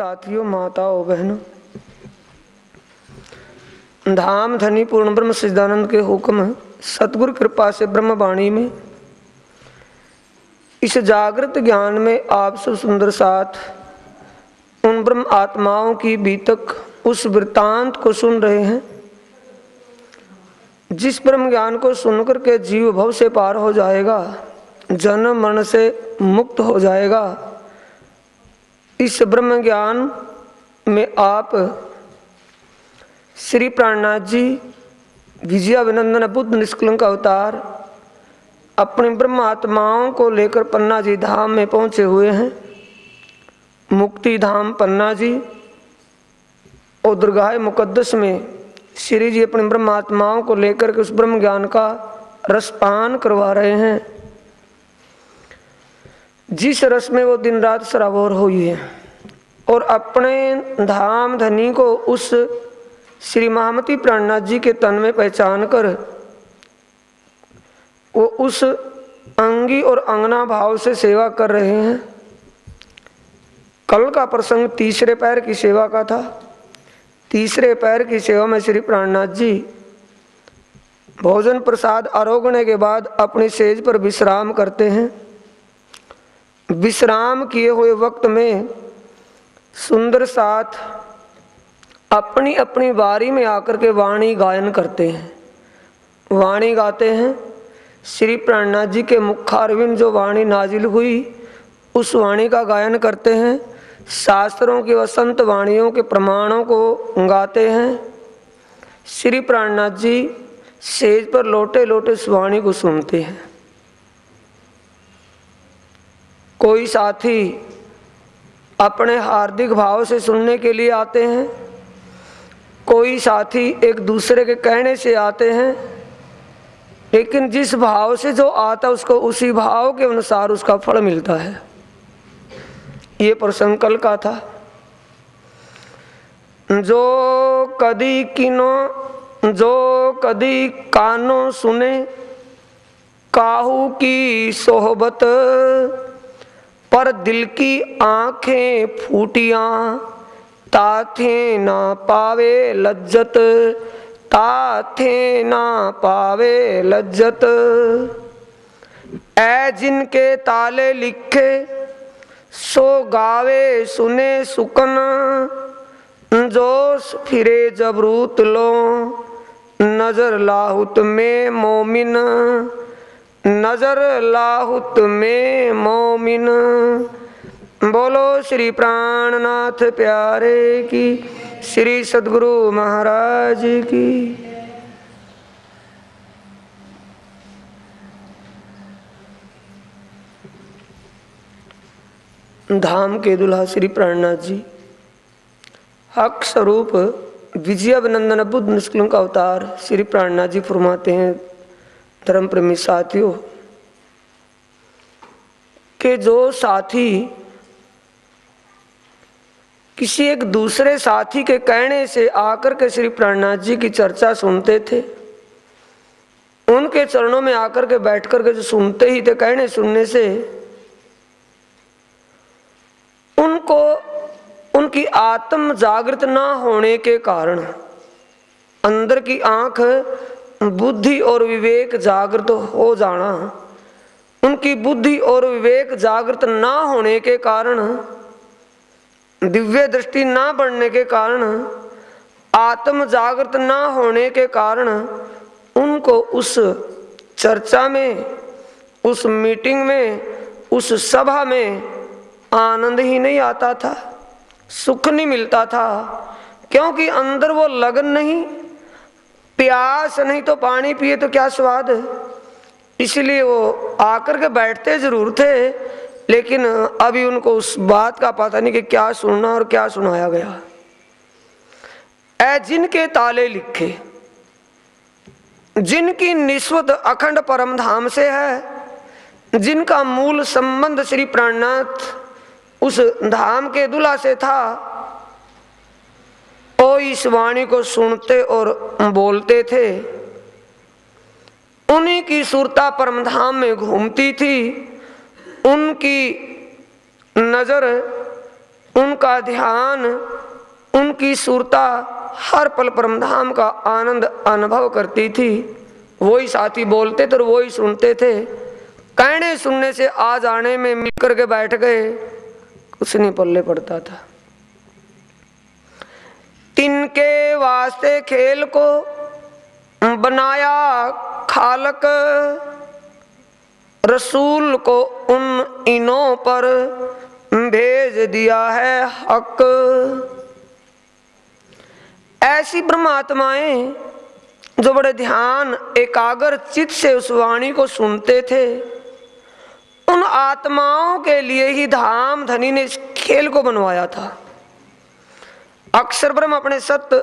साथियों, माताओं, बहनों, धाम धनी पूर्ण ब्रह्म सच्चिदानंद के हुक्म सतगुरु कृपा से ब्रह्मवाणी में इस जागृत ज्ञान में आप सब सुंदर साथ उन ब्रह्म आत्माओं की बीतक उस वृत्तांत को सुन रहे हैं जिस ब्रह्म ज्ञान को सुनकर के जीव भव से पार हो जाएगा, जन्म मरण से मुक्त हो जाएगा। इस ब्रह्म ज्ञान में आप श्री प्राणनाथ जी विजयाभिनंदन बुद्ध निष्कलंक अवतार अपनी ब्रह्म आत्माओं को लेकर पन्ना जी धाम में पहुंचे हुए हैं। मुक्ति धाम पन्ना जी और दरगाह मुकद्दस में श्री जी अपने ब्रह्म आत्माओं को लेकर के उस ब्रह्म ज्ञान का रसपान करवा रहे हैं, जिस रस में वो दिन रात सराबोर हुई है। और अपने धाम धनी को उस श्री महामती प्राणनाथ जी के तन में पहचान कर वो उस अंगी और अंगना भाव से सेवा कर रहे हैं। कल का प्रसंग तीसरे पैर की सेवा का था। तीसरे पैर की सेवा में श्री प्राणनाथ जी भोजन प्रसाद आरोगने के बाद अपनी सेज पर विश्राम करते हैं। विश्राम किए हुए वक्त में सुंदर साथ अपनी अपनी बारी में आकर के वाणी गायन करते हैं। वाणी गाते हैं। श्री प्राणनाथ जी के मुखारविंद जो वाणी नाजिल हुई उस वाणी का गायन करते हैं। शास्त्रों की वसंत वाणियों के प्रमाणों को गाते हैं। श्री प्राणनाथ जी सेज पर लोटे लोटे उस वाणी को सुनते हैं। कोई साथी अपने हार्दिक भाव से सुनने के लिए आते हैं, कोई साथी एक दूसरे के कहने से आते हैं, लेकिन जिस भाव से जो आता उसको उसी भाव के अनुसार उसका फल मिलता है। ये प्रसंग कल का था। जो कदी कानो सुने काहू की सोहबत, पर दिल की आंखें फूटियां ताथे ना पावे लज्जत, ताथे ना पावे लज्जत। ऐ जिनके ताले लिखे सो गावे सुने सुकन, जोश फिरे जबरूत लो नजर लाहुत में मोमिन, नजर लाहुत में मोमिन। बोलो श्री प्राणनाथ प्यारे की, श्री सद्गुरु महाराज की। धाम के दुल्हा श्री प्राणनाथ जी हक स्वरूप विजयाभिनंदन बुद्ध निष्कलंक अवतार श्री प्राणनाथ जी फरमाते हैं, धर्म प्रेमी साथियों, कि जो साथी किसी एक दूसरे साथी के कहने से आकर के श्री प्राणनाथ जी की चर्चा सुनते थे, उनके चरणों में आकर के बैठ कर के जो सुनते ही थे, कहने सुनने से उनको उनकी आत्म जागृत ना होने के कारण अंदर की आंख बुद्धि और विवेक जागृत हो जाना, उनकी बुद्धि और विवेक जागृत ना होने के कारण, दिव्य दृष्टि ना बढ़ने के कारण, आत्म जागृत ना होने के कारण उनको उस चर्चा में, उस मीटिंग में, उस सभा में आनंद ही नहीं आता था, सुख नहीं मिलता था। क्योंकि अंदर वो लगन नहीं, प्यास नहीं तो पानी पिए तो क्या स्वाद। इसलिए वो आकर के बैठते जरूर थे, लेकिन अभी उनको उस बात का पता नहीं कि क्या सुनना और क्या सुनाया गया। ऐ जिनके ताले लिखे, जिनकी निस्वत अखंड परम धाम से है, जिनका मूल संबंध श्री प्राणनाथ उस धाम के दूल्हा से था, वो इस वाणी को सुनते और बोलते थे। उन्हीं की सुरता परम धाम में घूमती थी। उनकी नजर उनका ध्यान, उनकी सुरता हर पल परमधाम का आनंद अनुभव करती थी। वही साथी बोलते थे और वही सुनते थे। कहने सुनने से आ जाने में मिलकर के बैठ गए, कुछ नहीं पल्ले पड़ता था। तिनके वास्ते खेल को बनाया खालक, रसूल को उन इनों पर भेज दिया है हक। ऐसी ब्रह्मात्माएं जो बड़े ध्यान एकाग्र चित्त से उस वाणी को सुनते थे, उन आत्माओं के लिए ही धाम धनी ने इस खेल को बनवाया था। अक्षर ब्रह्म अपने सत्य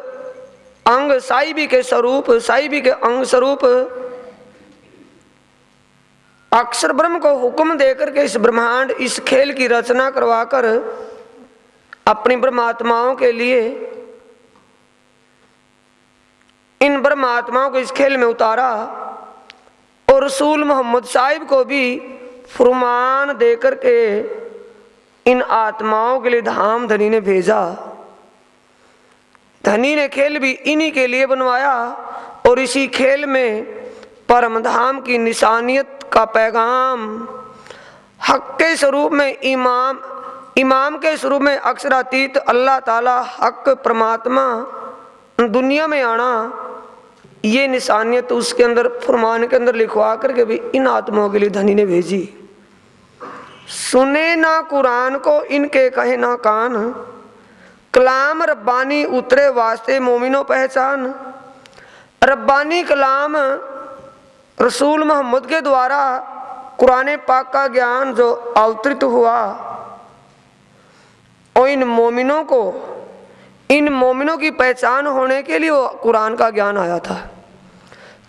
अंग साहिबी के स्वरूप, साहिबी के अंग स्वरूप अक्षर ब्रह्म को हुक्म देकर के इस ब्रह्मांड, इस खेल की रचना करवाकर अपनी ब्रह्मात्माओं के लिए, इन ब्रह्मात्माओं को इस खेल में उतारा। और रसूल मोहम्मद साहिब को भी फरमान देकर के इन आत्माओं के लिए धाम धनी ने भेजा। धनी ने खेल भी इन्हीं के लिए बनवाया और इसी खेल में परम धाम की निशानियत का पैगाम, हक के स्वरूप में इमाम के स्वरूप में अक्षरातीत अल्लाह ताला हक परमात्मा दुनिया में आना, ये निशानियत उसके अंदर फरमान के अंदर लिखवा करके भी इन आत्माओं के लिए धनी ने भेजी। सुने ना कुरान को इनके कहे ना कान, कलाम रब्बानी उतरे वास्ते मोमिनो पहचान। रब्बानी कलाम रसूल मोहम्मद के द्वारा कुरान पाक का ज्ञान जो अवतरित हुआ, और इन मोमिनों की पहचान होने के लिए वो कुरान का ज्ञान आया था,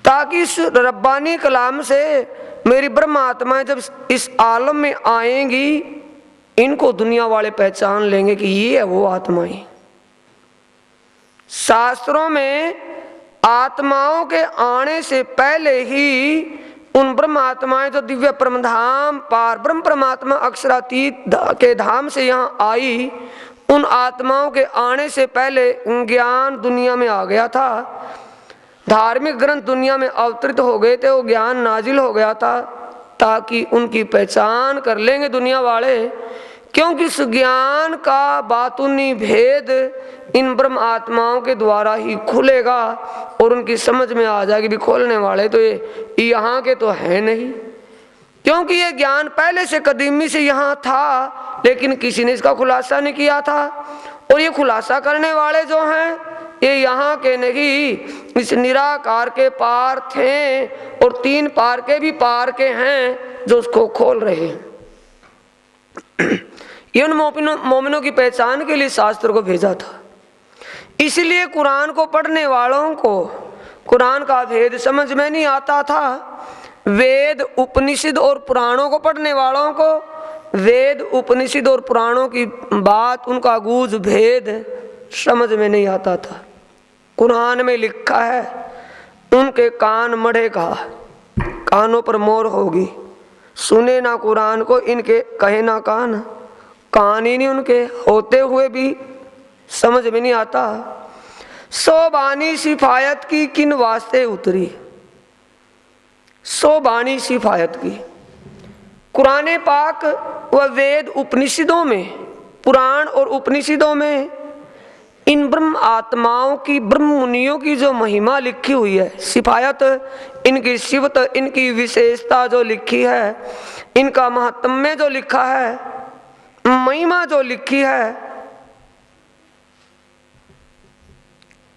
ताकि इस रब्बानी कलाम से मेरी ब्रह्म आत्माएं जब इस आलम में आएंगी, इनको दुनिया वाले पहचान लेंगे कि ये है वो आत्माएं। शास्त्रों में आत्माओं के आने से पहले ही उन ब्रह्म आत्माएं जो दिव्य परमधाम पार ब्रह्म परमात्मा अक्षरातीत के धाम से यहाँ आई, उन आत्माओं के आने से पहले ज्ञान दुनिया में आ गया था। धार्मिक ग्रंथ दुनिया में अवतरित हो गए थे, वो ज्ञान नाजिल हो गया था ताकि उनकी पहचान कर लेंगे दुनिया वाले। क्योंकि इस ज्ञान का बातूनी भेद इन ब्रह्म आत्माओं के द्वारा ही खुलेगा और उनकी समझ में आ जाएगी भी खोलने वाले तो ये यहाँ के तो है नहीं, क्योंकि ये ज्ञान पहले से कदीमी से यहाँ था, लेकिन किसी ने इसका खुलासा नहीं किया था। और ये खुलासा करने वाले जो हैं ये यहाँ के नहीं, इस निराकार के पार थे और तीन पार के भी पार के हैं जो उसको खोल रहे हैं। ये उन मोमिनों की पहचान के लिए शास्त्र को भेजा था। इसलिए कुरान को पढ़ने वालों को कुरान का भेद समझ में नहीं आता था। वेद उपनिषद और पुराणों को पढ़ने वालों को वेद उपनिषद और पुराणों की बात, उनका गूढ़ भेद समझ में नहीं आता था। कुरान में लिखा है उनके कान मढ़ेगा, कानों पर मोर होगी, सुने ना कुरान को इनके कहे ना कान। कान ही नहीं उनके होते हुए भी समझ में नहीं आता। सो बानी सिफायत की किन वास्ते उतरी, सो बानी सिफायत की। कुरान पाक व वेद उपनिषदों में, पुराण और उपनिषदों में इन ब्रह्म आत्माओं की, ब्रह्म मुनियों की जो महिमा लिखी हुई है, सिफायत, इनकी सिफत, इनकी विशेषता जो लिखी है, इनका महात्म्य जो लिखा है, महिमा जो लिखी है,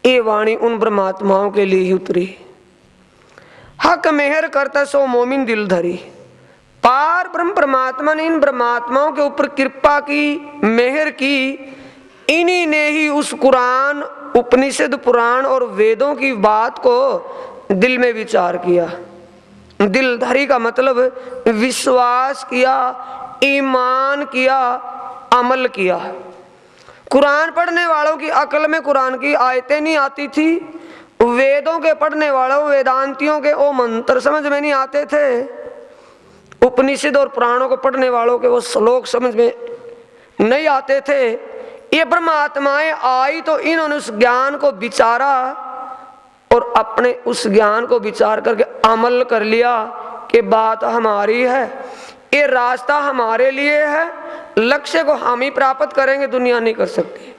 ये वाणी उन ब्रह्मात्माओं के लिए ही उतरी। हक मेहर करता सो मोमिन दिल धरी। पार ब्रह्म परमात्मा ने इन ब्रह्मात्माओं के ऊपर कृपा की, मेहर की। इन्हीं ने ही उस कुरान, उपनिषद, पुराण और वेदों की बात को दिल में विचार किया। दिल धरी का मतलब विश्वास किया, ईमान किया, अमल किया। कुरान पढ़ने वालों की अकल में कुरान की आयतें नहीं आती थी। वेदों के पढ़ने वालों, वेदांतियों के वो मंत्र समझ में नहीं आते थे। उपनिषद और पुराणों को पढ़ने वालों के वो श्लोक समझ में नहीं आते थे। ये ब्रह्मात्माएं आई तो इन्होंने उस ज्ञान को विचारा और अपने उस ज्ञान को विचार करके अमल कर लिया कि बात हमारी है, ये रास्ता हमारे लिए है, लक्ष्य को हम ही प्राप्त करेंगे, दुनिया नहीं कर सकती।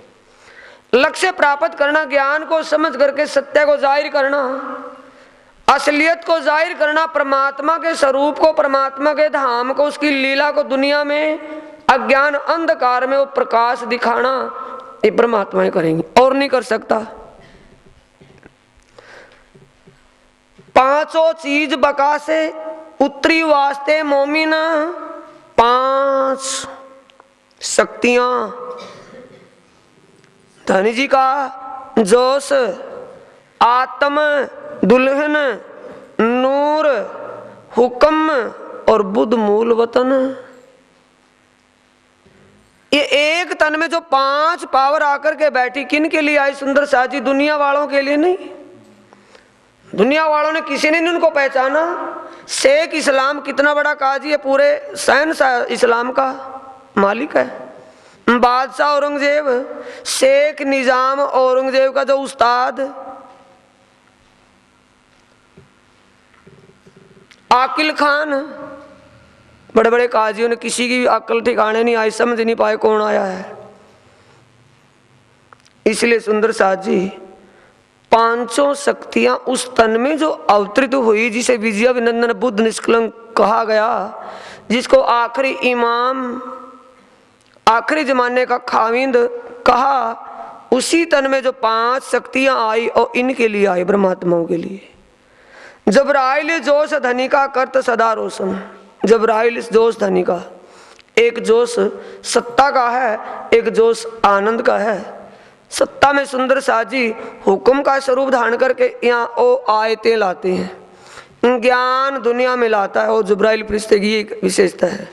लक्ष्य प्राप्त करना, ज्ञान को समझ करके सत्य को जाहिर करना, असलियत को जाहिर करना, परमात्मा के स्वरूप को, परमात्मा के धाम को, उसकी लीला को दुनिया में अज्ञान अंधकार में वो प्रकाश दिखाना, ये परमात्माएं करेंगी और नहीं कर सकता। पांचों चीज बका से उत्तरी वास्ते मोमिन, पांच शक्तियां धनी जी का जोश, आत्म, दुल्हन, नूर, हुक्म और बुद्ध मूल वतन। ये एक तन में जो पांच पावर आकर के बैठी, किन के लिए आई सुंदर साजी? दुनिया वालों के लिए नहीं। दुनिया वालों ने किसी ने नहीं उनको पहचाना। शेख इस्लाम कितना बड़ा काजी है, पूरे शहंशाह इस्लाम का मालिक है। बादशाह औरंगजेब, शेख निजाम औरंगजेब का जो उस्ताद, आकिल खान, बड़े बड़े काजियों ने किसी की अक्ल ठिकाने नहीं आई, समझ नहीं पाए कौन आया है। इसलिए सुंदर साथ जी पांचों शक्तियां उस तन में जो अवतरित हुई, जिसे विजयाभिनंदन बुद्ध निष्कलंक कहा गया, जिसको आखिरी इमाम, आखिरी जमाने का खाविंद कहा, उसी तन में जो पांच शक्तियां आई और इनके लिए आई, ब्रह्मात्माओं के लिए। जबराइल जोश धनी का करत सदा रोशन। जबराइल जोश धनी का, एक जोश सत्ता का है, एक जोश आनंद का है। सत्ता में सुंदर साजी हुक्म का स्वरूप धारण करके यहाँ ओ आयतें लाते हैं, ज्ञान दुनिया में लाता है। और जबराइल फरिश्ते की एक विशेषता है,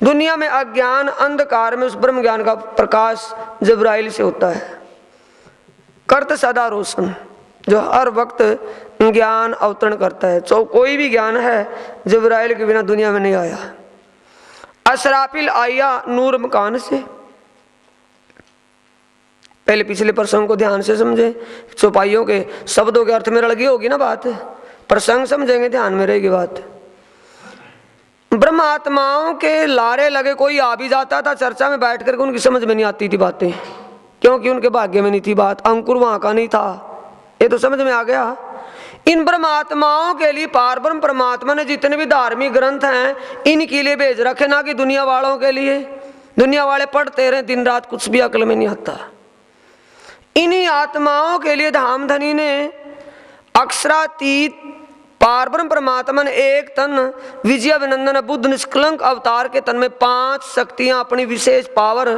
दुनिया में अज्ञान अंधकार में उस ब्रह्म ज्ञान का प्रकाश जबराइल से होता है। करत सदा रोशन, जो हर वक्त ज्ञान अवतरण करता है। तो कोई भी ज्ञान है जबराइल के बिना दुनिया में नहीं आया। असराफिल आया नूर मकान से। पहले पिछले प्रसंग को ध्यान से समझे, चौपाइयों के शब्दों के अर्थ में रड़ गई होगी ना बात, प्रसंग समझेंगे ध्यान में रहेगी बात। ब्रह्मात्माओं के लारे लगे, कोई आ भी जाता था चर्चा में बैठ करके, उनकी समझ में नहीं आती थी बातें, क्योंकि उनके भाग्य में नहीं थी बात, अंकुर वहां का नहीं था। ये तो समझ में आ गया। इन ब्रह्मात्माओं के लिए पार ब्रह्म परमात्मा ने जितने भी धार्मिक ग्रंथ हैं इनके लिए भेज रखे, ना कि दुनिया वालों के लिए। दुनिया वाले पढ़ते रहे दिन रात, कुछ भी अकल में नहीं आता। इन्हीं आत्माओं के लिए धामधनी ने अक्षरातीत पार ब्रह्म परमात्मा ने एक तन विजयाभिनंदन बुद्ध निष्कलंक अवतार के तन में पांच शक्तियां, अपनी विशेष पावर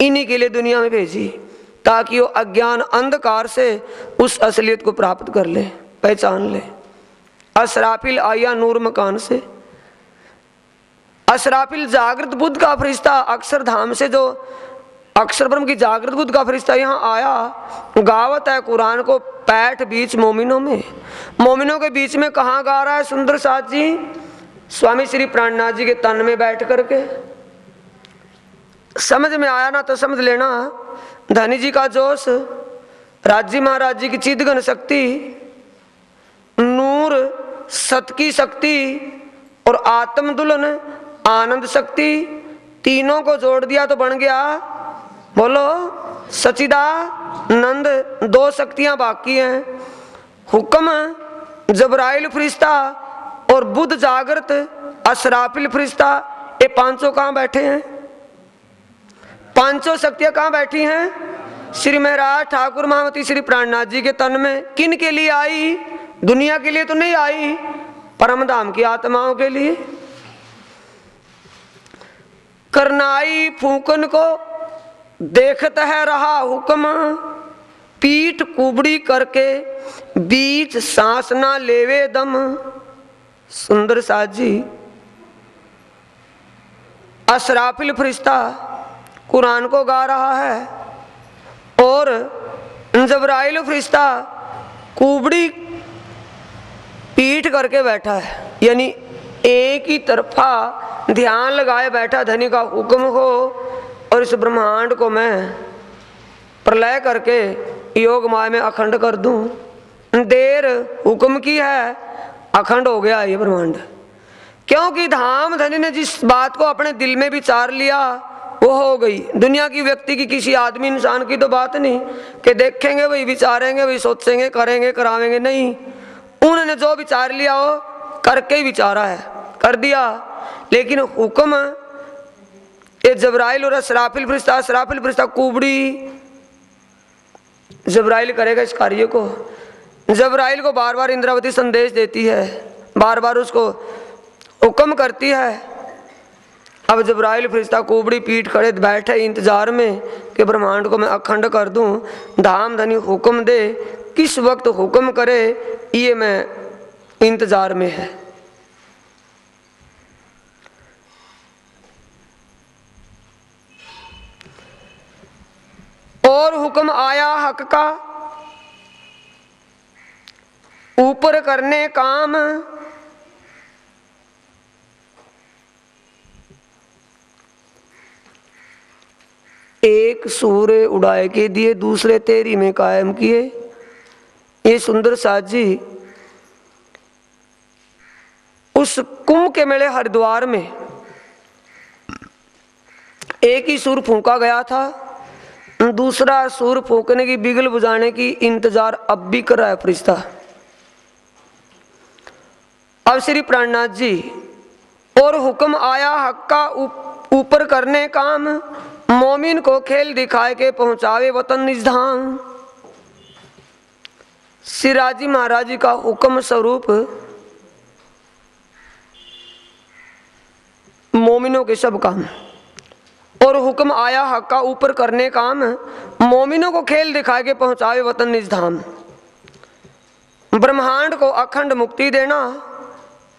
इन्हीं के लिए दुनिया में भेजी, ताकि वो अज्ञान अंधकार से उस असलियत को प्राप्त कर ले, पहचान ले। असराफिल आया नूर मकान से। असराफिल जागृत बुद्ध का फरिश्ता, अक्षरधाम से जो अक्षर ब्रह्म की जागृत बुद्ध का फरिश्ता यहाँ आया, गावत है कुरान को पैठ बीच मोमिनों में। मोमिनों के बीच में कहाँ गा रहा है सुंदर साथ जी? स्वामी श्री प्राणनाथ जी के तन में बैठ करके। समझ में आया ना तो समझ लेना। धनी जी का जोश, राज्य महाराज जी की चिदघन शक्ति, नूर सत की शक्ति और आत्म दुल्हन आनंद शक्ति, तीनों को जोड़ दिया तो बन गया, बोलो, सचिदानंद। दो शक्तियां बाकी हैं, हुक्म जबराइल फरिश्ता और बुद्ध जागृत असराफिल फरिश्ता। ये पांचों कहाँ बैठे हैं? पांचों शक्तियां कहाँ बैठी हैं? श्री महाराज ठाकुर महामती श्री प्राणनाथ जी के तन में। किन के लिए आई? दुनिया के लिए तो नहीं आई, परमधाम की आत्माओं के लिए। करनाई फूकन को देखता है रहा हुक्म, पीठ कुबड़ी करके बीच सांस ना लेवे दम। सुंदर साथ जी असराफिल फरिश्ता कुरान को गा रहा है और जबराइल फरिश्ता कुबड़ी पीठ करके बैठा है, यानी एक ही तरफा ध्यान लगाए बैठा। धनी का हुक्म हो और इस ब्रह्मांड को मैं प्रलय करके योग माया में अखंड कर दूं। देर हुक्म की है, अखंड हो गया ये ब्रह्मांड। क्योंकि धाम धनी ने जिस बात को अपने दिल में विचार लिया वो हो गई। दुनिया की व्यक्ति की, किसी आदमी इंसान की तो बात नहीं कि देखेंगे वही विचारेंगे, वही सोचेंगे, करेंगे, करावेंगे, नहीं। उन्होंने जो विचार लिया वो करके ही विचारा है, कर दिया। लेकिन हुक्म ये जबराइल और असराफिल फरिश्ता कुबड़ी जबराइल करेगा इस कार्य को। जबराइल को बार बार इंद्रावती संदेश देती है, बार बार उसको हुक्म करती है। अब जबराइल फरिश्ता कुबड़ी पीठ खड़े बैठे इंतजार में कि ब्रह्मांड को मैं अखंड कर दूं। धाम धनी हुक्म दे, किस वक्त हुक्म करे, ये मैं इंतजार में है। और हुक्म आया हक का ऊपर करने काम, एक सूर्य उड़ाए के दिए, दूसरे तेरी में कायम किए। ये सुंदर साज जी उस कुंभ के मेले हरिद्वार में एक ही सूर फूंका गया था, दूसरा सूर फूंकने की, बिगल बुझाने की इंतजार अब भी कर रहा है फरिश्ता। अब श्री प्राणनाथ जी, और हुक्म आया हक का ऊपर करने काम, मोमिन को खेल दिखाए के पहुंचावे वतन निज धाम। सिराजी महाराज जी का हुक्म स्वरूप मोमिनों के सब काम, और हुक्म आया हक का ऊपर करने काम, मोमिनों को खेल दिखा के पहुंचावे वतन निज धाम। ब्रह्मांड को अखंड मुक्ति देना,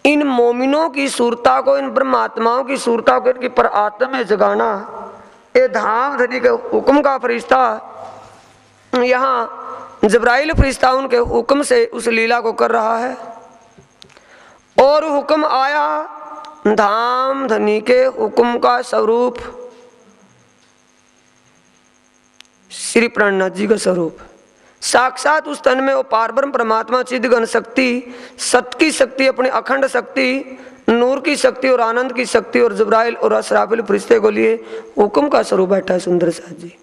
इन मोमिनों की सूरता को, इन ब्रह्मात्माओं की सूरता को इनकी पर आत्मा में जगाना, ये धाम धनी के हुक्म का फरिश्ता यहाँ जबराइल फरिश्ता उनके हुक्म से उस लीला को कर रहा है। और हुक्म आया धाम धनी के हुक्म का स्वरूप श्री प्राणनाथ जी का स्वरूप, साक्षात उस तन में वो पारब्रह्म परमात्मा चिदघन शक्ति, सत की शक्ति, अपनी अखंड शक्ति, नूर की शक्ति और आनंद की शक्ति, और जबराइल और असराफिल फरिश्ते को लिए हुक्म का स्वरूप बैठा है सुंदर साथ जी।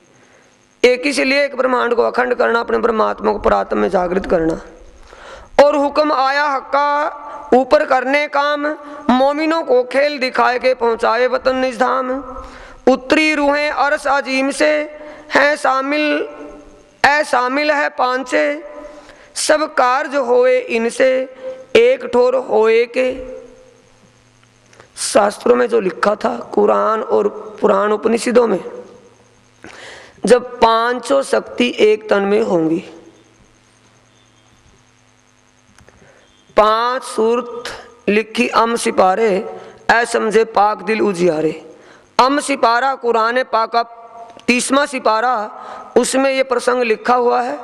एक ही से लिए एक ब्रह्मांड को अखंड करना, अपने ब्रह्मात्मा को परात्म में जागृत करना। और हुक्म आया हक्का ऊपर करने काम, मोमिनों को खेल दिखाए के पहुंचाए वतन निज धाम। उत्तरी रूहें अरस अजीम से हैं शामिल है पांचे, सब कार्य होए इनसे एक ठोर होए के। शास्त्रों में जो लिखा था, कुरान और पुराण उपनिषदों में, जब पांचों शक्ति एक तन में होंगी, पांच सूरत लिखी अम सिपारे, ऐ समझे पाक दिल उजियारे। अम सिपारा कुरान पाक का 30वां सिपारा, उसमें ये प्रसंग लिखा हुआ है।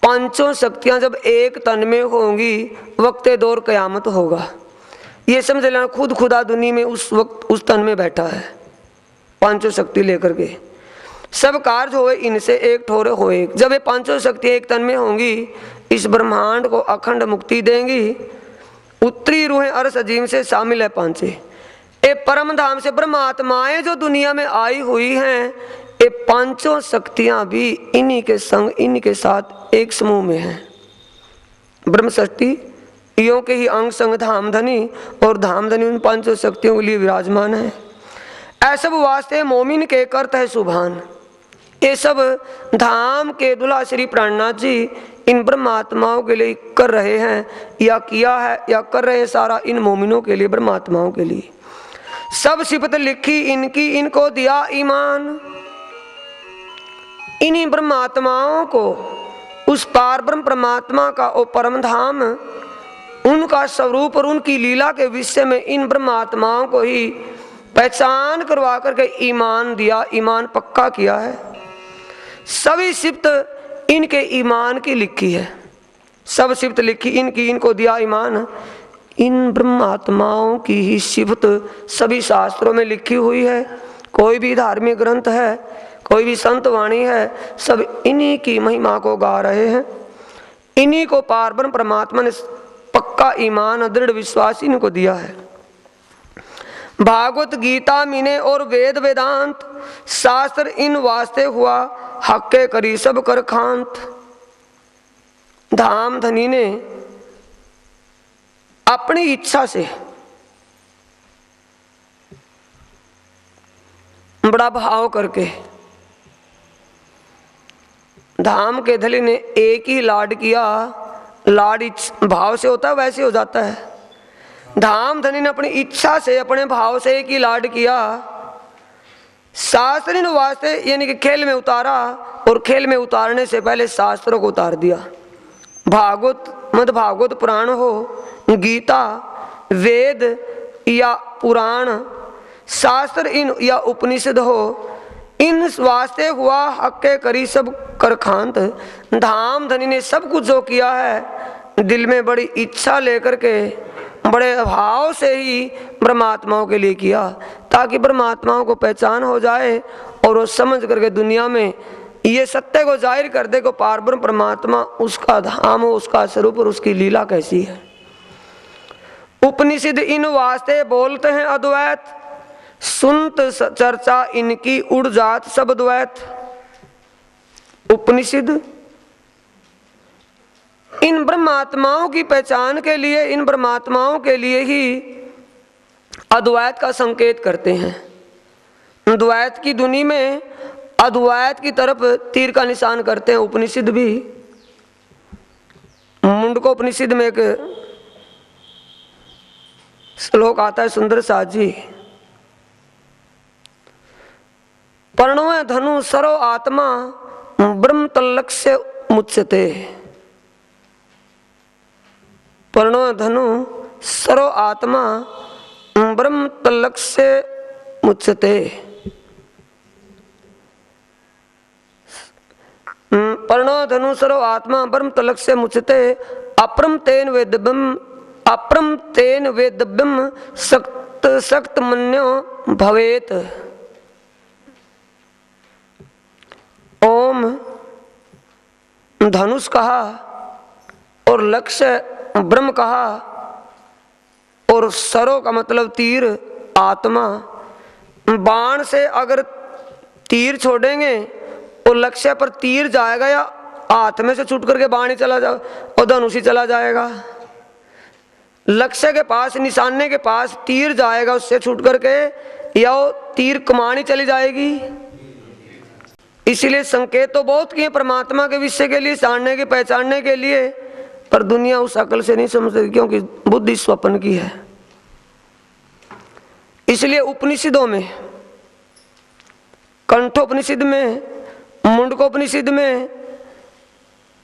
पांचों शक्तियां जब एक तन में होंगी, वक्ते दौर कयामत होगा। ये समझ लेना, खुद खुदा दुनिया में उस वक्त उस तन में बैठा है, पांचों शक्ति लेकर के। सब कार्य होए इनसे एक ठोर होए। जब ये पांचों शक्ति एक तन में होंगी, इस ब्रह्मांड को अखंड मुक्ति देंगी। उत्तरी रूहें अरस अजीम से शामिल है पांचे। ये परम धाम से ब्रह्मात्माएं जो दुनिया में आई हुई हैं, ये पांचों शक्तियां भी इन्हीं के संग, इन्हीं के साथ एक समूह में हैं। ब्रह्म शक्ति यो के ही अंग संग धामधनी, और धामधनी उन पांचों शक्तियों के लिए विराजमान है। ऐसा वास्ते मोमिन के करत है सुभान। ये सब धाम के दुल्हा श्री प्राणनाथ जी इन ब्रह्मात्माओं के लिए कर रहे हैं, या किया है, या कर रहे हैं सारा इन मोमिनों के लिए, ब्रह्मात्माओं के लिए। सब सिफत लिखी इनकी, इनको दिया ईमान। इन्हीं ब्रह्मात्माओं को उस पार ब्रह्म परमात्मा का ओ परम धाम, उनका स्वरूप और उनकी लीला के विषय में इन ब्रह्मात्माओं को ही पहचान करवा करके ईमान दिया, ईमान पक्का किया है। सभी सिफत इनके ईमान की लिखी है, सब सिफत लिखी इनकी, इनको दिया ईमान। इन ब्रह्मात्माओं की ही सिफत सभी शास्त्रों में लिखी हुई है। कोई भी धार्मिक ग्रंथ है, कोई भी संत वाणी है, सब इन्हीं की महिमा को गा रहे हैं। इन्हीं को पारब्रह्म परमात्मा ने पक्का ईमान दृढ़ विश्वास इनको दिया है। भागवत गीता मीने और वेद वेदांत शास्त्र इन वास्ते हुआ, हक्के करी सब कर खांत। धाम धनी ने अपनी इच्छा से बड़ा भाव करके, धाम के धनी ने एक ही लाड किया। लाड भाव से होता है, वैसे हो जाता है। धाम धनी ने अपनी इच्छा से, अपने भाव से एक ही लाड किया। शास्त्र इन वास्ते यानी कि खेल में उतारा, और खेल में उतारने से पहले शास्त्रों को उतार दिया। भागवत मद भागवत पुराण हो, गीता, वेद या पुराण, शास्त्र इन या उपनिषद हो, इन वास्ते हुआ हक्के करी सब कर खांत। धाम धनी ने सब कुछ जो किया है दिल में बड़ी इच्छा लेकर के, बड़े भाव से ही ब्रह्मात्माओं के लिए किया, ताकि ब्रह्मात्माओं को पहचान हो जाए और वो समझ करके दुनिया में ये सत्य को जाहिर कर दे को पारब्रह्म परमात्मा उसका धाम हो, उसका स्वरूप और उसकी लीला कैसी है। उपनिषद इन वास्ते बोलते हैं अद्वैत, सुनत चर्चा इनकी उड़ जात सब द्वैत। उपनिषद इन ब्रह्मात्माओं की पहचान के लिए, इन ब्रह्मात्माओं के लिए ही अद्वैत का संकेत करते हैं। द्वैत की दुनिया में अद्वैत की तरफ तीर का निशान करते हैं उपनिषद भी। मुंडको उपनिषद में एक श्लोक आता है सुंदर साथ जी, पर्णव धनु सरो आत्मा ब्रह्म तल्लक से मुच्यते। पर्णव धनु सरो आत्मा ब्रह्म तल्लक से मुच्यते। पर्णव धनु सरो आत्मा ब्रह्म तल्लक से मुच्यते। अपरम तेन वेदब्यम, अपरम तेन वेदब्यम सक्त सक्त मन्यो भवेत। ओम धनुष कहा और लक्ष्य ब्रह्म कहा, और सरो का मतलब तीर आत्मा। बाण से अगर तीर छोड़ेंगे और लक्ष्य पर तीर जाएगा या हाथ में से छूट करके बाण ही चला जाए और धनुष ही चला जाएगा। लक्ष्य के पास, निशाने के पास तीर जाएगा उससे छूट करके, या तीर कमान ही चली जाएगी। इसीलिए संकेत तो बहुत किए परमात्मा के विषय के लिए, जानने के, पहचानने के लिए, पर दुनिया उस अकल से नहीं समझती क्योंकि बुद्धि स्वप्न की है। इसलिए उपनिषदों में, कंठोपनिषद में, मुंडकोपनिषद में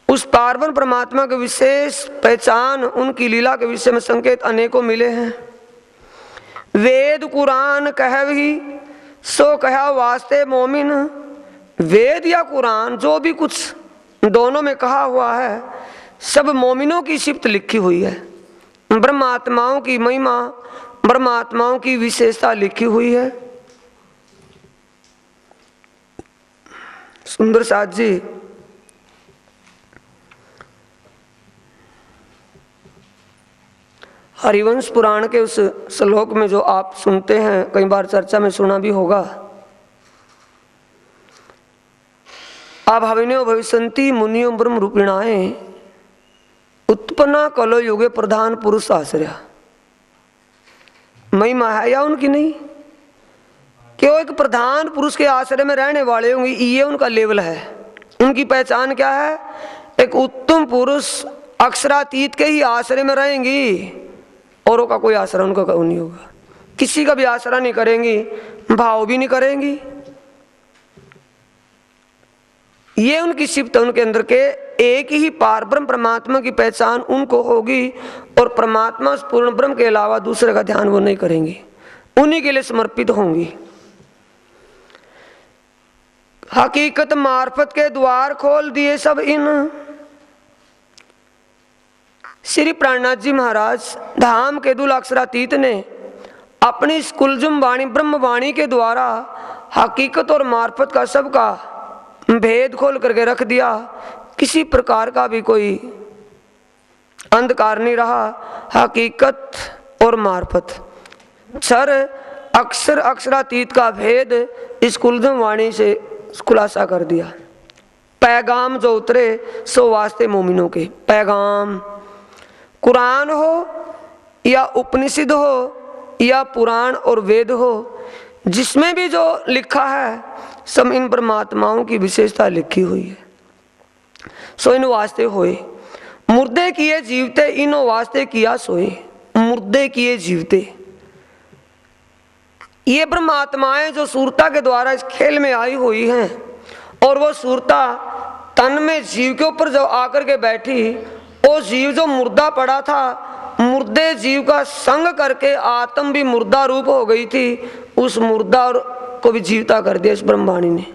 उस पारब्रह्म परमात्मा के विशेष पहचान, उनकी लीला के विषय में संकेत अनेकों मिले हैं। वेद कुरान कहवी सो कहा वास्ते मोमिन। वेद या कुरान जो भी कुछ दोनों में कहा हुआ है, सब मोमिनों की सिफत लिखी हुई है। ब्रह्मात्माओं की महिमा, ब्रह्मात्माओं की विशेषता लिखी हुई है। सुंदर साथ जी, हरिवंश पुराण के उस श्लोक में जो आप सुनते हैं, कई बार चर्चा में सुना भी होगा, अभाविन्यो भविष्यन्ति मुनियो ब्रह्म रूपिणाए उत्पन्ना कलो युगे प्रधान पुरुष आश्रय। महिमा है या उनकी नहीं कि वो एक प्रधान पुरुष के आश्रय में रहने वाले होंगे, ये उनका लेवल है। उनकी पहचान क्या है? एक उत्तम पुरुष अक्षरातीत के ही आश्रय में रहेंगी, औरों का कोई आश्रय उनका नहीं होगा, किसी का भी आश्रय नहीं करेंगी, भाव भी नहीं करेंगी। ये उनकी सिफत, उनके अंदर के एक ही पारब्रह्म परमात्मा की पहचान उनको होगी, और परमात्मा पूर्ण ब्रह्म के अलावा दूसरे का ध्यान वो नहीं करेंगी, उन्हीं के लिए समर्पित होंगी। हकीकत मार्फत के द्वार खोल दिए सब इन। श्री प्राणनाथ जी महाराज धाम के दूल अक्षरातीत ने अपनी कुलजुम वाणी ब्रह्म वाणी के द्वारा हकीकत और मार्फत का सबका भेद खोल करके रख दिया। किसी प्रकार का भी कोई अंधकार नहीं रहा। हकीकत और मार्फत, क्षर अक्षर अक्षरातीत का भेद इस कुलधम वाणी से खुलासा कर दिया। पैगाम जो उतरे सो वास्ते मोमिनों के। पैगाम कुरान हो या उपनिषद हो या पुराण और वेद हो, जिसमें भी जो लिखा है सब इन परमात्माओं की विशेषता लिखी हुई है। सो इन वास्ते होए मुर्दे किए जीवते, इनो वास्ते किया सोए। मुर्दे किए जीवते, ये परमात्माएं जो सूरता के द्वारा इस खेल में आई हुई हैं, और वो सूरता तन में जीव के ऊपर जो आकर के बैठी, वो जीव जो मुर्दा पड़ा था, मुर्दे जीव का संग करके आत्म भी मुर्दा रूप हो गई थी। उस मुर्दा को भी जीवता कर दिया इस ब्रह्मवाणी ने।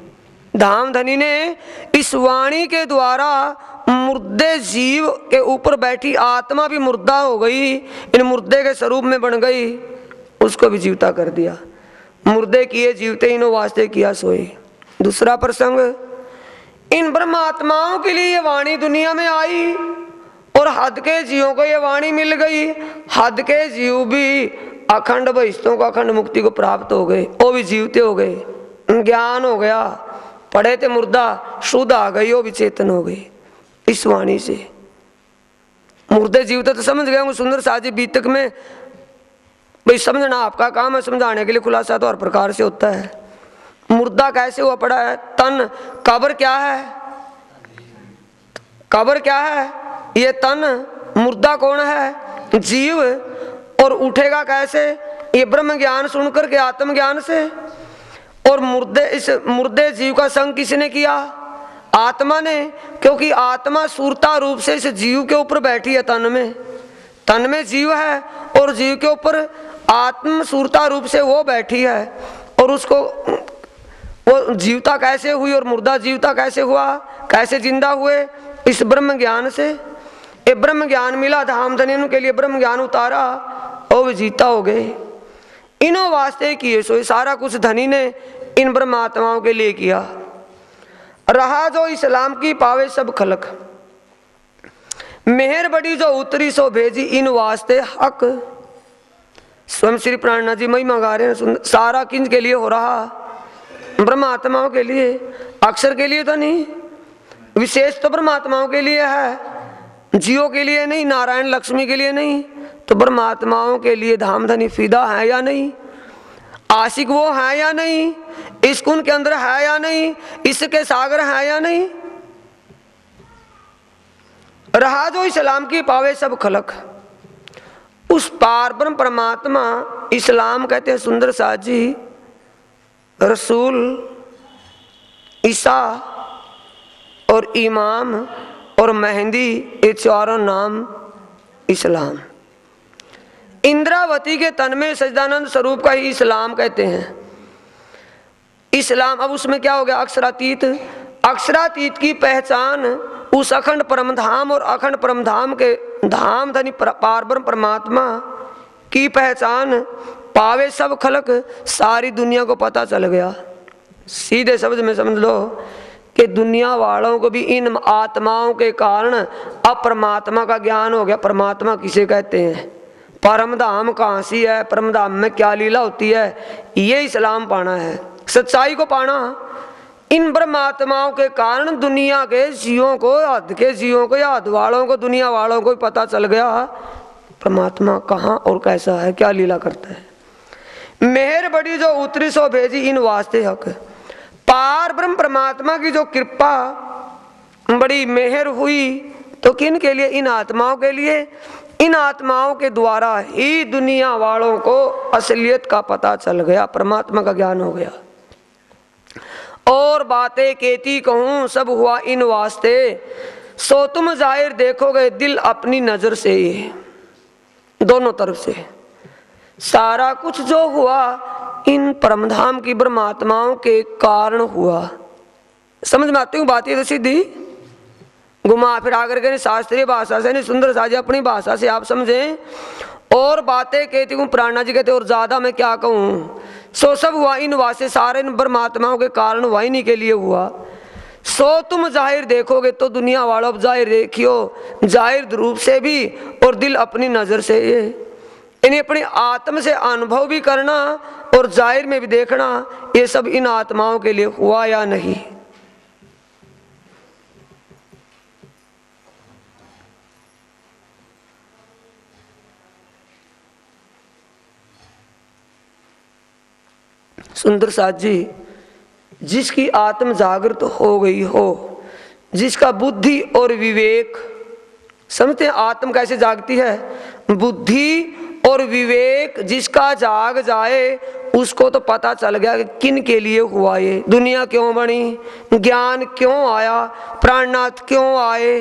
धामधनी ने इस वाणी के द्वारा मुर्दे जीव के ऊपर बैठी आत्मा भी मुर्दा हो गई, इन मुर्दे के स्वरूप में बन गई, उसको भी जीवता कर दिया। मुर्दे किए जीवते, इनो वास्ते किया सोए। दूसरा प्रसंग, इन ब्रह्मात्माओं के लिए ये वाणी दुनिया में आई और हद के जीवों को ये वाणी मिल गई। हद के जीव भी अखंड बहिष्ठों को अखंड मुक्ति को प्राप्त हो गए, वो भी जीवते हो गए, ज्ञान हो गया। पढ़े थे मुर्दा, शुद्ध आ गई, वो भी चेतन हो गई इस वाणी से। मुर्दे जीवते तो समझ गए होंगे सुंदर साजी बीतक में। भाई समझना आपका काम है, समझाने के लिए खुलासा तो हर प्रकार से होता है। मुर्दा कैसे हुआ पड़ा है? तन, कब्र क्या है? कब्र क्या है? ये तन। मुर्दा कौन है? जीव। और उठेगा कैसे? ये ब्रह्म ज्ञान सुनकर के, आत्मज्ञान से। और मुर्दे, इस मुर्दे जीव का संग किसने किया? आत्मा ने, क्योंकि आत्मा सूरता रूप से इस जीव के ऊपर बैठी है। तन में जीव है और जीव के ऊपर आत्म सूरता रूप से वो बैठी है। और उसको वो जीवता कैसे हुई और मुर्दा जीवता कैसे हुआ, कैसे जिंदा हुए? इस ब्रह्म ज्ञान से। ये ब्रह्म ज्ञान मिला, धामधनी के लिए ब्रह्म ज्ञान उतारा, और भी जीता हो गए। इन्हों वास्ते किए सो, सारा कुछ धनी ने इन ब्रह्मात्माओं के लिए किया। रहा जो इस्लाम की पावे सब खलक, मेहर बड़ी जो उतरी सो भेजी इन वास्ते हक। स्वयं श्री प्राणनाथ जी महिमा गा रहे हैं। सारा किंज के लिए हो रहा? ब्रह्मात्माओं के लिए, अक्षर के लिए तो नहीं। विशेष तो ब्रह्मात्माओं के लिए है, जीवों के लिए नहीं, नारायण लक्ष्मी के लिए नहीं। तो ब्रह्मात्माओं के लिए धामधनी फिदा है या नहीं? आशिक वो है या नहीं? इश्क उनके अंदर है या नहीं? इसके सागर है या नहीं? रहा जो इस्लाम की पावे सब खलक, उस पार ब्रह्म परमात्मा इस्लाम कहते हैं सुंदर साथ जी, रसूल, ईसा और इमाम और मेहंदी, ये चारों नाम इस्लाम। इंद्रावती के तन में सच्चिदानंद स्वरूप का ही इस्लाम कहते हैं। इस्लाम, अब उसमें क्या हो गया? अक्षरातीत। अक्षरातीत की पहचान उस अखंड परमधाम और अखंड परमधाम के धाम धनी पारब्रह्म परमात्मा की पहचान पावे सब खलक, सारी दुनिया को पता चल गया। सीधे शब्द में समझ लो कि दुनिया वालों को भी इन आत्माओं के कारण अब परमात्मा का ज्ञान हो गया। परमात्मा किसे कहते हैं, परमधाम कहाँ सी है, परमधाम में क्या लीला होती है, ये इस्लाम पाना है, सच्चाई को पाना। इन ब्रह्मात्माओं के कारण दुनिया के जीवों को, हद के जीवों को या हद वालों को, दुनिया वालों को पता चल गया परमात्मा कहाँ और कैसा है, क्या लीला करता है। मेहर बड़ी जो उतरी सो भेजी इन वास्ते हक, पार ब्रह्म परमात्मा की जो कृपा बड़ी मेहर हुई तो किन के लिए? इन आत्माओं के लिए। इन आत्माओं के द्वारा ही दुनिया वालों को असलियत का पता चल गया, परमात्मा का ज्ञान हो गया। और बातें कहती कहूं सब हुआ इन वास्ते, सो तुम जाहिर देखोगे दिल अपनी नजर से। ही दोनों तरफ से सारा कुछ जो हुआ इन परमधाम की ब्रह्मात्माओं के कारण हुआ। समझ में आती हूँ बात? ये तो सीधी घुमा फिर आकर के शास्त्रीय भाषा से नहीं, सुंदर साजी अपनी भाषा से आप समझें। और बातें कहती हूँ, प्राणा जी कहते और ज्यादा मैं क्या कहूँ, सो सब हुआ इन वास्ते, सारे इन परमात्माओं के कारण हुआ, इन्हीं के लिए हुआ। सो तुम जाहिर देखोगे तो दुनिया वालों, अब जाहिर देखियो, जाहिर रूप से भी और दिल अपनी नज़र से, ये इन्हें अपनी आत्म से अनुभव भी करना और जाहिर में भी देखना, ये सब इन आत्माओं के लिए हुआ या नहीं। सुंदर साथ जी, जिसकी आत्म जागृत हो गई हो, जिसका बुद्धि और विवेक, समझते हैं आत्म कैसे जागती है, बुद्धि और विवेक जिसका जाग जाए, उसको तो पता चल गया कि किन के लिए हुआ, ये दुनिया क्यों बनी, ज्ञान क्यों आया, प्राणनाथ क्यों आए,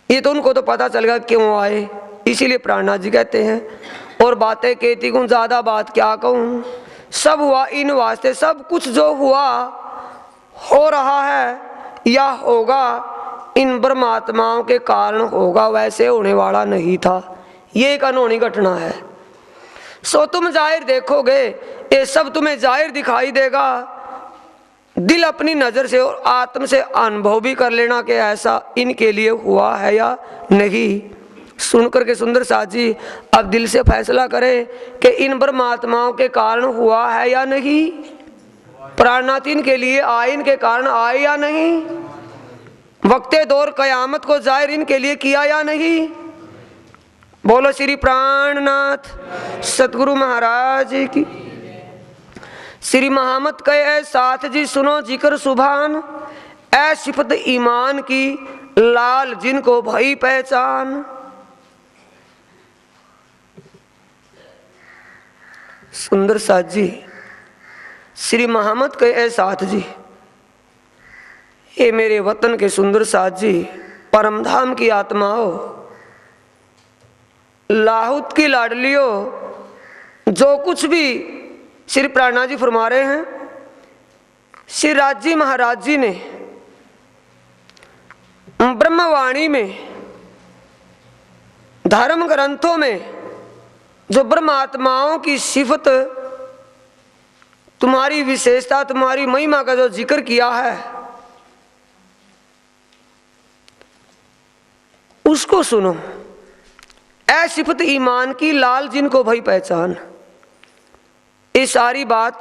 ये तो उनको तो पता चल गया क्यों आए। इसीलिए प्राणनाथ जी कहते हैं, और बातें कहती हूँ ज्यादा बात क्या कहूँ, सब हुआ इन वास्ते, सब कुछ जो हुआ, हो रहा है या होगा, इन ब्रह्मात्माओं के कारण होगा, वैसे होने वाला नहीं था। ये एक अनहोनी घटना है। सो तुम जाहिर देखोगे, ये सब तुम्हें जाहिर दिखाई देगा, दिल अपनी नजर से और आत्म से अनुभव भी कर लेना कि ऐसा इनके लिए हुआ है या नहीं। सुनकर के सुंदर साथ जी अब दिल से फैसला करें कि इन परमात्माओं के कारण हुआ है या नहीं, प्राणनाथ इनके लिए आए, इनके कारण आए या नहीं, वक्ते दौर कयामत को जाहिर इनके लिए किया या नहीं। बोलो श्री प्राणनाथ सतगुरु महाराज की। श्री महामत कहे साथ जी सुनो जिक्र सुभान, ऐ सिफत ईमान की लाल जिनको भई पहचान। सुंदर साथ जी, श्री महामत कहे साथ जी, ये मेरे वतन के सुंदर साथ जी, परम धाम की आत्माओं, लाहुत की लाडलियों, जो कुछ भी श्री प्राणनाथ जी फरमा रहे हैं, श्री राज जी महाराज जी ने ब्रह्मवाणी में, धर्म ग्रंथों में जो ब्रह्मात्माओं की सिफत, तुम्हारी विशेषता, तुम्हारी महिमा का जो जिक्र किया है, उसको सुनो। ऐ सिफत ईमान की लाल जिनको भई पहचान। ये सारी बात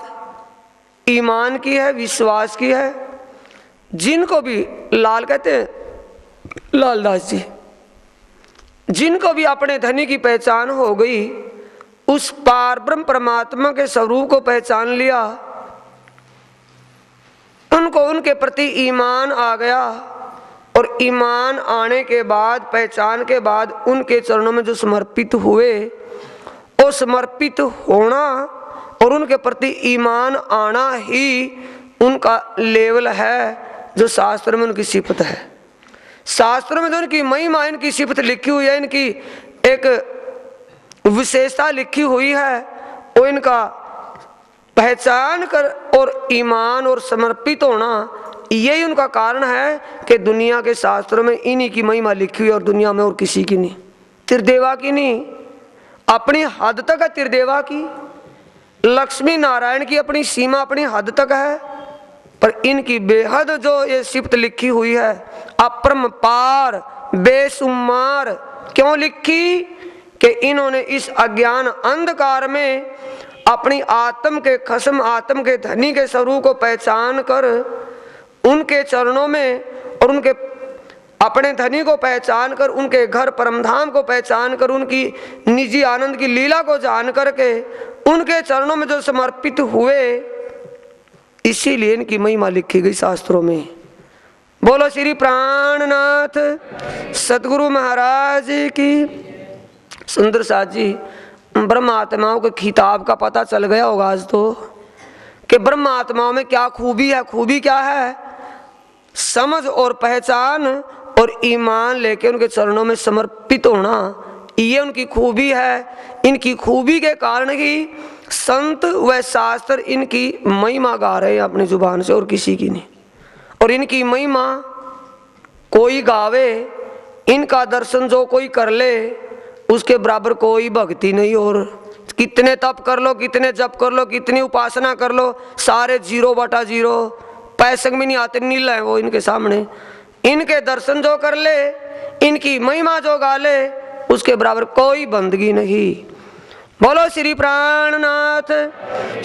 ईमान की है, विश्वास की है। जिनको भी लाल कहते हैं, लालदास जी, जिनको भी अपने धनी की पहचान हो गई, उस पार ब्रह्म परमात्मा के स्वरूप को पहचान लिया, उनको उनके प्रति ईमान आ गया, और ईमान आने के बाद, पहचान के बाद उनके चरणों में जो समर्पित हुए, वो समर्पित होना और उनके प्रति ईमान आना ही उनका लेवल है, जो शास्त्र में उनकी सिफत है। शास्त्रों में जो इनकी महिमा, इनकी सिफत लिखी हुई है, इनकी एक विशेषता लिखी हुई है, वो इनका पहचान कर और ईमान और समर्पित होना, यही उनका कारण है कि दुनिया के शास्त्रों में इन्हीं की महिमा लिखी हुई और दुनिया में और किसी की नहीं। त्रिदेवा की नहीं, अपनी हद तक है त्रिदेवा की, लक्ष्मी नारायण की अपनी सीमा, अपनी हद तक है, पर इनकी बेहद जो ये सिफत लिखी हुई है, अपरंपार बेसुमार, क्यों लिखी कि इन्होंने इस अज्ञान अंधकार में अपनी आत्म के खसम, आत्म के धनी के स्वरूप को पहचान कर उनके चरणों में, और उनके अपने धनी को पहचान कर, उनके घर परमधाम को पहचान कर, उनकी निजी आनंद की लीला को जान करके उनके चरणों में जो समर्पित हुए, इसीलिए इनकी महिमा लिखी गई शास्त्रों में। बोलो श्री प्राणनाथ सतगुरु महाराज की। सुंदर साथ जी, ब्रह्म आत्माओं के खिताब का पता चल गया होगा आज तो, कि ब्रह्म आत्माओं में क्या खूबी है। खूबी क्या है? समझ और पहचान और ईमान लेके उनके चरणों में समर्पित होना, ये उनकी खूबी है। इनकी खूबी के कारण ही संत व शास्त्र इनकी महिमा गा रहे हैं अपनी जुबान से, और किसी की नहीं। और इनकी महिमा कोई गावे, इनका दर्शन जो कोई कर ले, उसके बराबर कोई भक्ति नहीं और कितने तप कर लो, कितने जप कर लो, कितनी उपासना कर लो, सारे 0/0, पैसे भी नहीं आते, नील है वो इनके सामने। इनके दर्शन जो कर ले, इनकी महिमा जो गा ले, उसके बराबर कोई बंदगी नहीं। बोलो श्री प्राणनाथ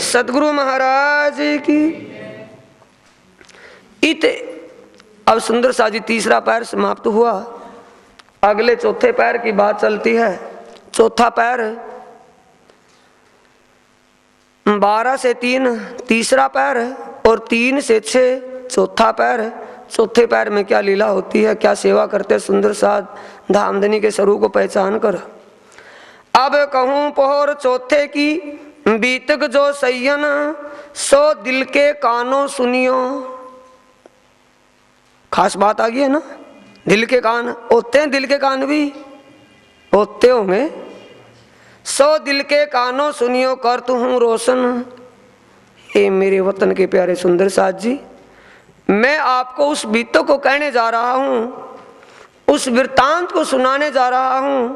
सदगुरु महाराज की। इत अब सुंदर सा जी तीसरा पैर समाप्त हुआ। अगले चौथे पैर की बात चलती है। चौथा पैर 12 से 3 तीसरा पैर और 3 से 6 चौथा पैर। चौथे पैर में क्या लीला होती है, क्या सेवा करते सुंदर साध धामधनी के स्वरूप को पहचान कर। अब कहूं पोहर चौथे की, बीतक जो सैयन सो दिल के कानों सुनियो। खास बात आ गई है ना, दिल के कान होते हैं, दिल के कान भी होते होंगे। सो दिल के कानों सुनियो कर तू हूं रोशन। ए मेरे वतन के प्यारे सुंदर साथ जी, मैं आपको उस बीतों को कहने जा रहा हूं, उस वृत्तांत को सुनाने जा रहा हूं,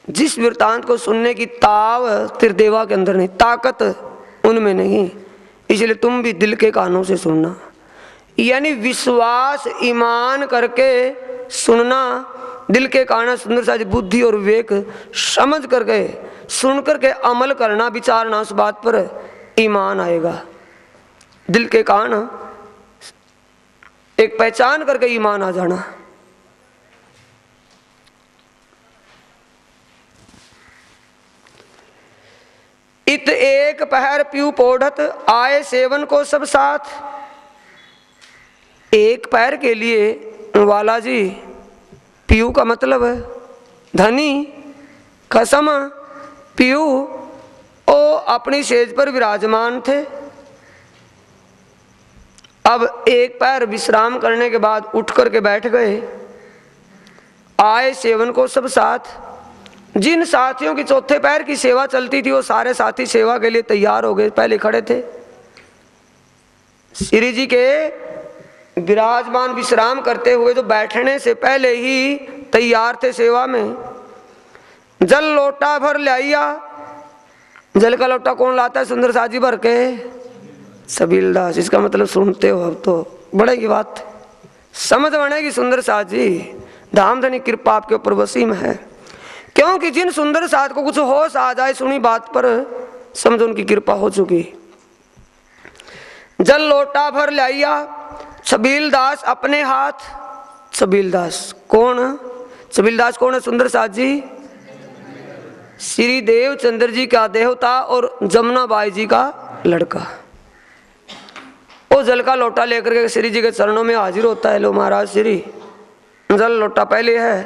जिस वृत्तांत को सुनने की ताव त्रिदेवा के अंदर नहीं, ताकत उनमें नहीं। इसलिए तुम भी दिल के कानों से सुनना, यानी विश्वास ईमान करके सुनना। दिल के कान सुंदर सा बुद्धि और विवेक समझ करके सुन करके अमल करना, विचारना, उस बात पर ईमान आएगा। दिल के कान एक पहचान करके ईमान आ जाना। इत एक पहर पीऊ पोढ़त आए सेवन को सब साथ। एक पैर के लिए वाला जी, पीऊ का मतलब है धनी, कसम पीऊ ओ अपनी सेज पर विराजमान थे। अब एक पैर विश्राम करने के बाद उठ करके बैठ गए। आए सेवन को सब साथ। जिन साथियों की चौथे पैर की सेवा चलती थी वो सारे साथी सेवा के लिए तैयार हो गए, पहले खड़े थे। श्री जी के विराजमान विश्राम करते हुए जो बैठने से पहले ही तैयार थे सेवा में। जल लोटा भर लाइया। जल का लोटा कौन लाता है? सुंदर साथ जी भर के सबीलदास। इसका मतलब सुनते हो, अब तो बढ़ेगी बात, समझ बनेगी। सुंदर साथ जी धामधनी कृपा आपके ऊपर वसीम है, क्योंकि जिन सुंदर साथ को कुछ होश आ जाए सुनी बात पर, समझो उनकी कृपा हो चुकी। जल लोटा भर लाइया छबीलदास अपने हाथ। छबीलदास कौन? छबीलदास कौन है? सुंदर साथ जी श्री देवचंद्र जी का देवता और जमुनाबाई जी का लड़का। वो जल का लोटा लेकर के श्री जी के चरणों में हाजिर होता है। लो महाराज श्री, जल लोटा पहले है।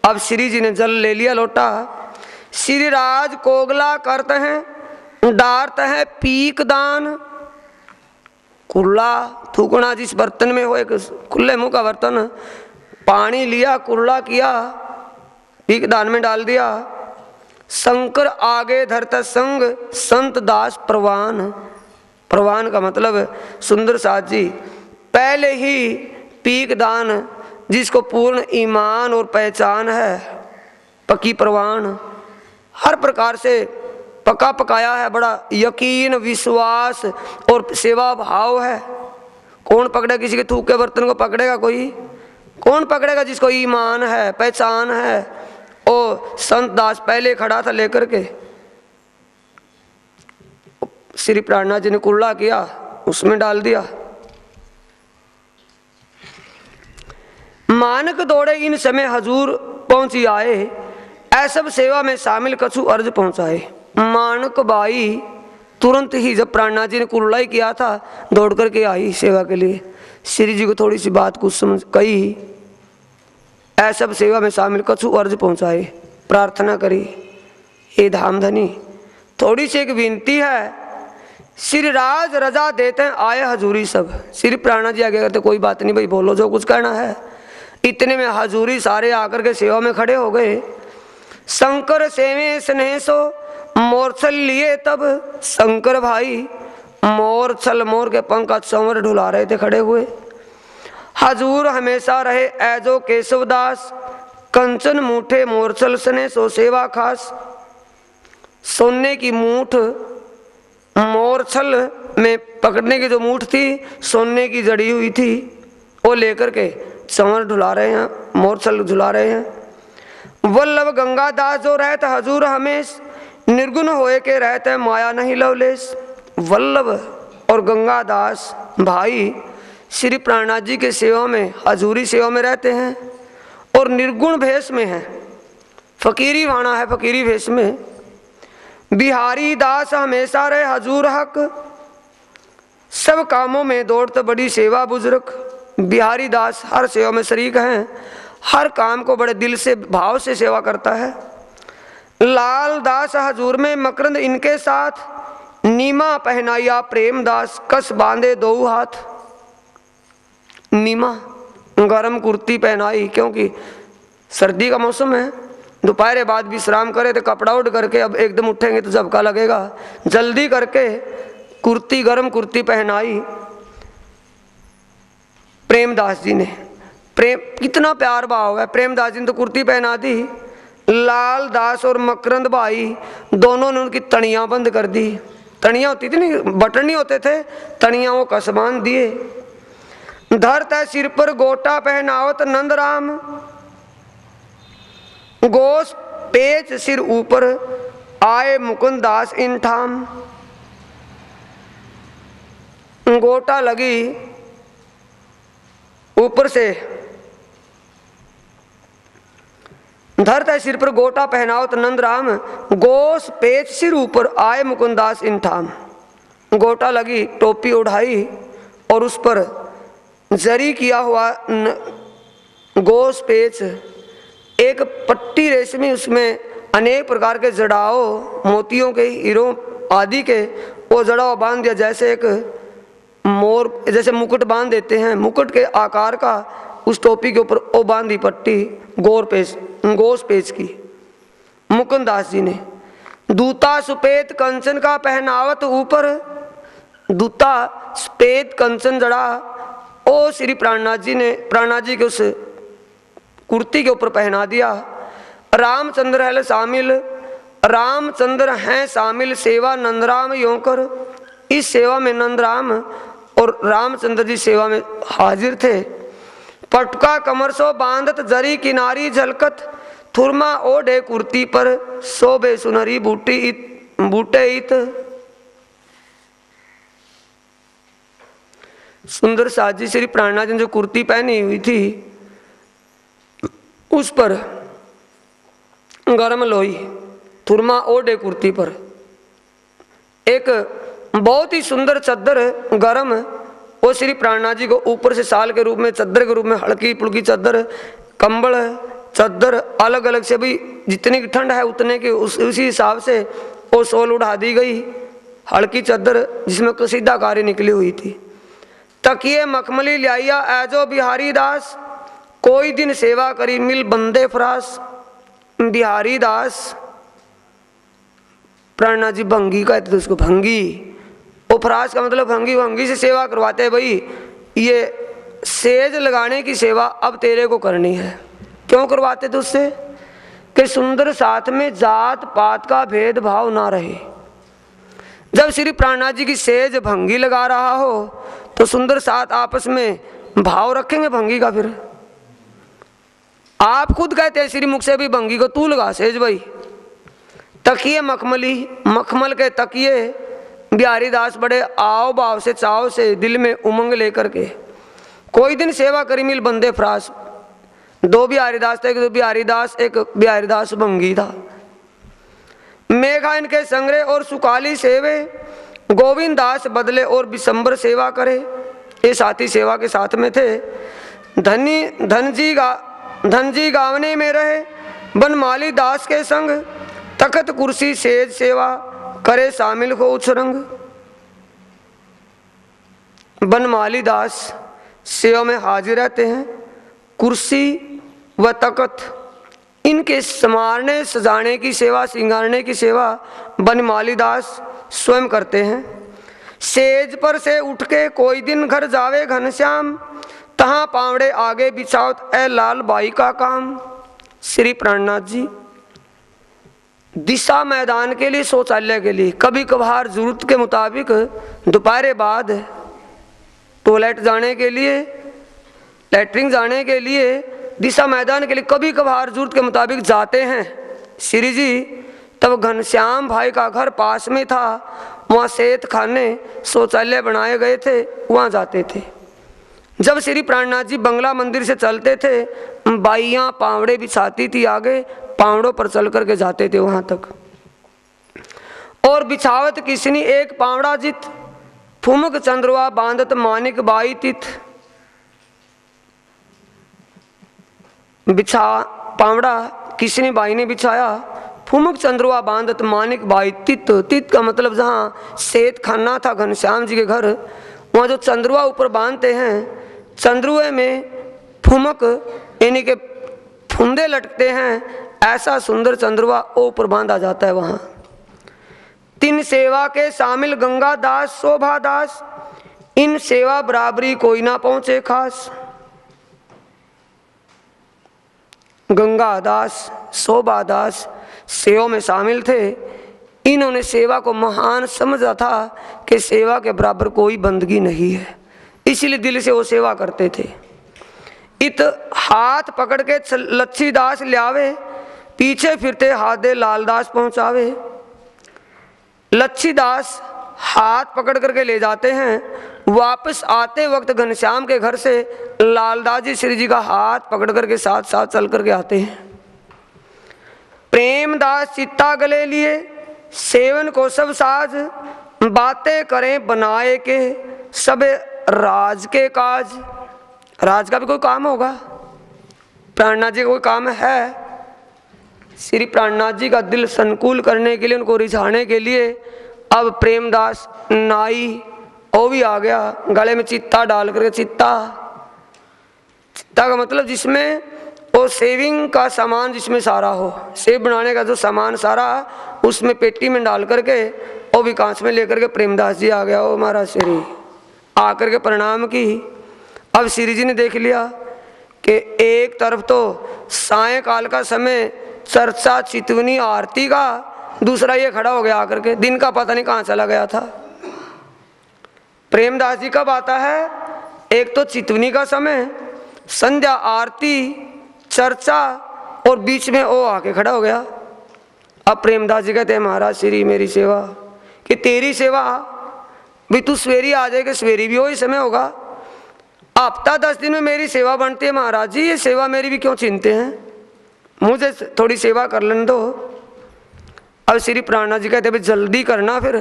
अब श्री जी ने जल ले लिया लोटा। श्री राज कोगला करते हैं, डारते हैं पीक दान। कुल्ला थूकना जिस बर्तन में हो, एक खुले मुंह का बर्तन, पानी लिया, कुल्ला किया, पीक दान में डाल दिया। शंकर आगे धरता संग संत दास प्रवान। प्रवान का मतलब सुंदर साथ जी पहले ही पीक दान, जिसको पूर्ण ईमान और पहचान है, पक्की प्रवान, हर प्रकार से पका पकाया है, बड़ा यकीन विश्वास और सेवा भाव है। कौन पकड़ेगा किसी के थूक के बर्तन को? पकड़ेगा कोई? कौन पकड़ेगा? जिसको ईमान है, पहचान है। ओ संत दास पहले खड़ा था लेकर के। श्री प्राणनाथ जी ने कुल्ला किया, उसमें डाल दिया। मानक दौड़े इन समय हजूर पहुंची आए, ऐसब सेवा में शामिल कछु अर्ज पहुंचाए। मानक बाई तुरंत ही जब प्राणनाथ जी ने कुल्ला ही किया था, दौड़ करके आई सेवा के लिए। श्री जी को थोड़ी सी बात कुछ समझ कही, ऐसब सेवा में शामिल कछु अर्ज पहुंचाए, प्रार्थना करी। हे धामधनी, थोड़ी सी एक विनती है। श्री राज रजा देते हैं आए हजूरी सब। श्री प्राणनाथ जी आगे करते, कोई बात नहीं भाई, बोलो जो कुछ कहना है। इतने में हजूरी सारे आकर के सेवा में खड़े हो गए। शंकर सेवे स्नेह सो मोरछल लिए तब। शंकर भाई मोरछल, मोर के पंख का चंवर ढुला रहे थे खड़े हुए। हजूर हमेशा रहे ऐजो केशवदास, कंचन मूठे मोरछल स्नेह सो सेवा खास। सोने की मूठ, मोरछल में पकड़ने की जो मूठ थी सोने की जड़ी हुई थी, वो लेकर के चंवर ढुला रहे हैं, मोरछल झुला रहे हैं। वल्लभ गंगादास जो रहते हजूर हमेश, निर्गुण होए के रहते माया नहीं लवलेश। वल्लभ और गंगादास भाई श्री प्राणनाथ जी के सेवा में, हजूरी सेवा में रहते हैं और निर्गुण भेष में हैं, फकीरी वाणा है, फकीरी भेष में। बिहारी दास हमेशा रहे हजूर हक, सब कामों में दौड़ते बड़ी सेवा बुजुर्ग। बिहारी दास हर सेवा में शरीक हैं, हर काम को बड़े दिल से भाव से सेवा करता है। लाल दास हजूर में मकरंद इनके साथ, नीमा पहनाया प्रेम दास कस बांधे दो हाथ। नीमा गरम कुर्ती पहनाई, क्योंकि सर्दी का मौसम है, दोपहर बाद विश्राम करे तो कपड़ा उड़ करके अब एकदम उठेंगे तो झपका लगेगा, जल्दी करके कुर्ती, गरम कुर्ती पहनाई प्रेमदास जी ने। प्रेम कितना प्यार भाव है, प्रेमदास जी ने तो कुर्ती पहना दी। लाल दास और मकरंद भाई दोनों ने उनकी तड़ियाँ बंद कर दी। तड़ियाँ होती थी नहीं, बटन नहीं होते थे, तड़ियाँ वो कस बांध दिए। धरत सिर पर गोटा पहनावत नंदराम, गोस पेच सिर ऊपर आए मुकुंद दास इन ठाम। गोटा लगी ऊपर से, धरत सिर पर गोटा पहनावत नंदराम, गोस पेच सिर ऊपर आए मुकुंद दास इन ठाम। गोटा लगी, टोपी उठाई और उस पर जरी किया हुआ गोस पेच, एक पट्टी रेशमी, उसमें अनेक प्रकार के जड़ाओ, मोतियों के, हीरों आदि के वो जड़ाओ बांध दिया, जैसे एक मोर जैसे मुकुट बांध देते हैं, मुकुट के आकार का उस टोपी के ऊपर वो बांधी पट्टी गोस पेच की मुकुंद दास जी ने। दूता सुपेत कंचन का पहनावत ऊपर, दूता सफेद कंचन जड़ा ओ श्री प्राणनाथ जी ने, प्राणनाथ जी के उस कुर्ती के ऊपर पहना दिया। रामचंद्र है शामिल, रामचंद्र हैं शामिल सेवा नंदराम यों कर। इस सेवा में नंदराम और रामचंद्र जी सेवा में हाजिर थे। पटका कमर सो बांधत जरी किनारी झलकत, थुरमा ओढ़े कुर्ती पर शोभे सुनहरी बूटे इत। सुंदर साजी श्री प्राणनाथ जी ने जो कुर्ती पहनी हुई थी उस पर गरम लोई, थुरमा ओढ़े कुर्ती पर एक बहुत ही सुंदर चद्दर गरम, वो श्री प्राणनाथ जी को ऊपर से साल के रूप में, चद्दर के रूप में, हल्की पुल्की चद्दर, कंबल चद्दर अलग अलग से, भी जितनी की ठंड है उतने की उसी हिसाब से वो सोल उड़ा दी गई। हल्की चद्दर जिसमें कसीदाकारी निकली हुई थी। तकिए मखमली लिया ऐजो बिहारी दास, कोई दिन सेवा करी मिल बंदे फरास। बिहारी दास, प्राणनाथ जी भंगी कहते थे उसको, भंगी, वो फरास का मतलब भंगी, भंगी से सेवा करवाते भाई, ये सेज लगाने की सेवा अब तेरे को करनी है। क्यों करवाते थे उससे? कि सुंदर साथ में जात पात का भेदभाव ना रहे। जब श्री प्राणनाथ जी की सेज भंगी लगा रहा हो तो सुंदर साथ आपस में भाव रखेंगे भंगी का। फिर आप खुद कहते हैं श्री मुख से भी भंगी को तू लगा सेज भाई। तकिए मखमली, मखमल के तकिए बिहारी दास बड़े आओ भाव से, चाव से, दिल में उमंग लेकर के, कोई दिन सेवा करी मिल बंदे फरास। दो बिहारी दास थे, एक बिहारी दास, एक बिहारी दास भंगी था। मेघा इनके संग्रह और सुकाली सेवे, गोविंद दास बदले और बिशंबर सेवा करे। ये साथी सेवा के साथ में थे। धनजी गावने में रहे, बनमाली दास के संग, तखत कुर्सी सेज सेवा करे शामिल हो उछरंग। बनमाली दास सेवा में हाजिर रहते हैं। कुर्सी व तखत इनके संवारने सजाने की सेवा, सिंगारने की सेवा बनमाली दास स्वयं करते हैं। सेज पर से उठ के कोई दिन घर जावे घनश्याम, तहाँ पावड़े आगे बिछावत ए लाल बाई का काम। श्री प्राणनाथ जी दिशा मैदान के लिए, शौचालय के लिए, कभी कभार जरूरत के मुताबिक दोपहर बाद टॉयलेट जाने के लिए, लैट्रिन जाने के लिए, दिशा मैदान के लिए कभी कभार जरूरत के मुताबिक जाते हैं श्री जी। तब घनश्याम भाई का घर पास में था, वहाँ सेठ खाने शौचालय बनाए गए थे, वहाँ जाते थे। जब श्री प्राणनाथ जी बंगला मंदिर से चलते थे, बाइयाँ पावड़े बिछाती थी, आगे पावड़ों पर चल करके जाते थे वहाँ तक। और बिछावत किसनी एक पावड़ा जित, फुमक चंद्रवा बांधत मानिक बाई तिथ। बिछा पावड़ा किसने बाई ने बिछाया, फुमक चंद्रवा बांधत मानिक बाई तित। तित का मतलब जहाँ सेठ खाना था घनश्याम जी के घर, वहाँ जो चंद्रवा ऊपर बांधते हैं, चंद्रुए में फुमक यानी के फुंदे लटकते हैं, ऐसा सुंदर चंद्रवा ऊपर बांधा जाता है वहाँ। तीन सेवा के शामिल गंगा दास शोभा दास, इन सेवा बराबरी कोई ना पहुँचे खास। गंगा दास शोभा दास सेवा में शामिल थे, इन्होंने सेवा को महान समझा था कि सेवा के बराबर कोई बंदगी नहीं है, इसीलिए दिल से वो सेवा करते थे। इत हाथ पकड़ के लच्छीदास ल्यावे, पीछे फिरते हाथ दे लालदास पहुंचावे। लच्छीदास हाथ पकड़ करके ले जाते हैं, वापस आते वक्त घनश्याम के घर से लालदास जी श्री जी का हाथ पकड़ करके साथ साथ चल करके आते हैं। प्रेमदास चित्ता गले लिए, सेवन को सब साज, बातें करें बनाए के सब राज के काज। राज का भी कोई काम होगा, प्राणनाथ जी का कोई काम है। श्री प्राणनाथ जी का दिल संकुल करने के लिए, उनको रिझाने के लिए अब प्रेमदास नाई वो भी आ गया, गले में चित्ता डाल करके। चित्ता का मतलब जिसमें वो सेविंग का सामान जिसमें सारा हो, सेब बनाने का जो सामान सारा उसमें पेटी में डाल करके वो भी कांच में लेकर के प्रेमदास जी आ गया। वो महाराज श्री आकर के प्रणाम की। अब श्री जी ने देख लिया कि एक तरफ तो सायंकाल का समय चर्चा चितवनी आरती का, दूसरा ये खड़ा हो गया आकर के, दिन का पता नहीं कहाँ चला गया था। प्रेमदास जी कब आता है, एक तो चितवनी का समय, संध्या आरती चर्चा, और बीच में वो आके खड़ा हो गया। अब प्रेमदास जी कहते हैं महाराज श्री मेरी सेवा, कि तेरी सेवा भी तू सवेरी आ जाएगा, सवेरी भी वही समय होगा, हफ्ता 10 दिन में मेरी सेवा बनती है। महाराज जी ये सेवा मेरी भी क्यों चिंते हैं, मुझे थोड़ी सेवा कर लेने दो। अब श्री प्राणनाथ जी कहते भाई जल्दी करना, फिर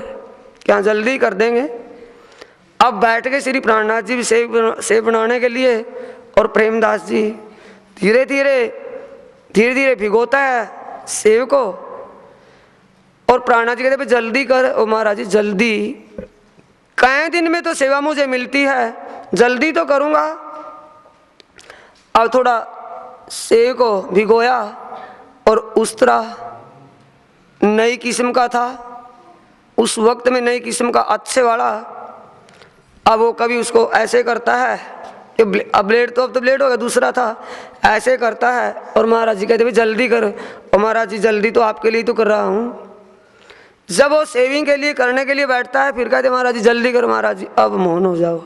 क्या जल्दी कर देंगे। अब बैठ के श्री प्राणनाथ जी भी सेब बनाने के लिए, और प्रेमदास जी धीरे धीरे भिगोता है सेब को, और प्राणनाथ जी कहते भाई जल्दी कर। ओ महाराज जी जल्दी कई दिन में तो सेवा मुझे मिलती है, जल्दी तो करूँगा। अब थोड़ा सेब को भिगोया, और उस तरह नई किस्म का था, उस वक्त में नई किस्म का अच्छे वाला। अब वो कभी उसको ऐसे करता है, अब ब्लेड तो अब तो ब्लेड हो गया, दूसरा था ऐसे करता है, और महाराज जी कहते भाई जल्दी कर। और महाराज जी जल्दी तो आपके लिए तो कर रहा हूँ। जब वो सेविंग के लिए करने के लिए बैठता है, फिर कहते महाराज जी जल्दी करो। महाराज जी अब मौन हो जाओ,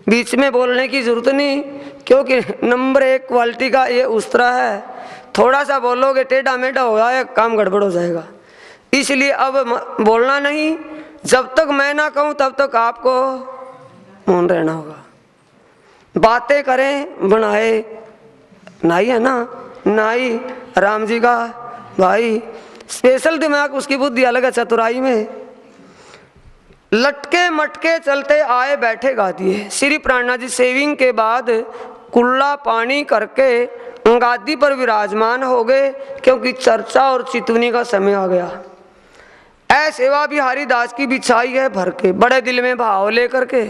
बीच में बोलने की जरूरत नहीं, क्योंकि नंबर 1 क्वालिटी का ये उस तरह है, थोड़ा सा बोलोगे टेढ़ा मेढ़ा हो जाए काम गड़बड़ हो जाएगा। इसलिए अब बोलना नहीं, जब तक मैं ना कहूँ तब तक आपको मौन रहना होगा। बातें करें बनाए, नाई है ना, नाई राम जी का भाई, स्पेशल दिमाग उसकी बुद्धि अलग है, चतुराई में। लटके मटके चलते आए बैठे गा दिए। श्री प्राणनाथ जी सेविंग के बाद कुल्ला पानी करके गादी पर विराजमान हो गए, क्योंकि चर्चा और चितवनी का समय आ गया। ऐ सेवा बिहारी दास की बिछाई है भर के, बड़े दिल में भाव लेकर के,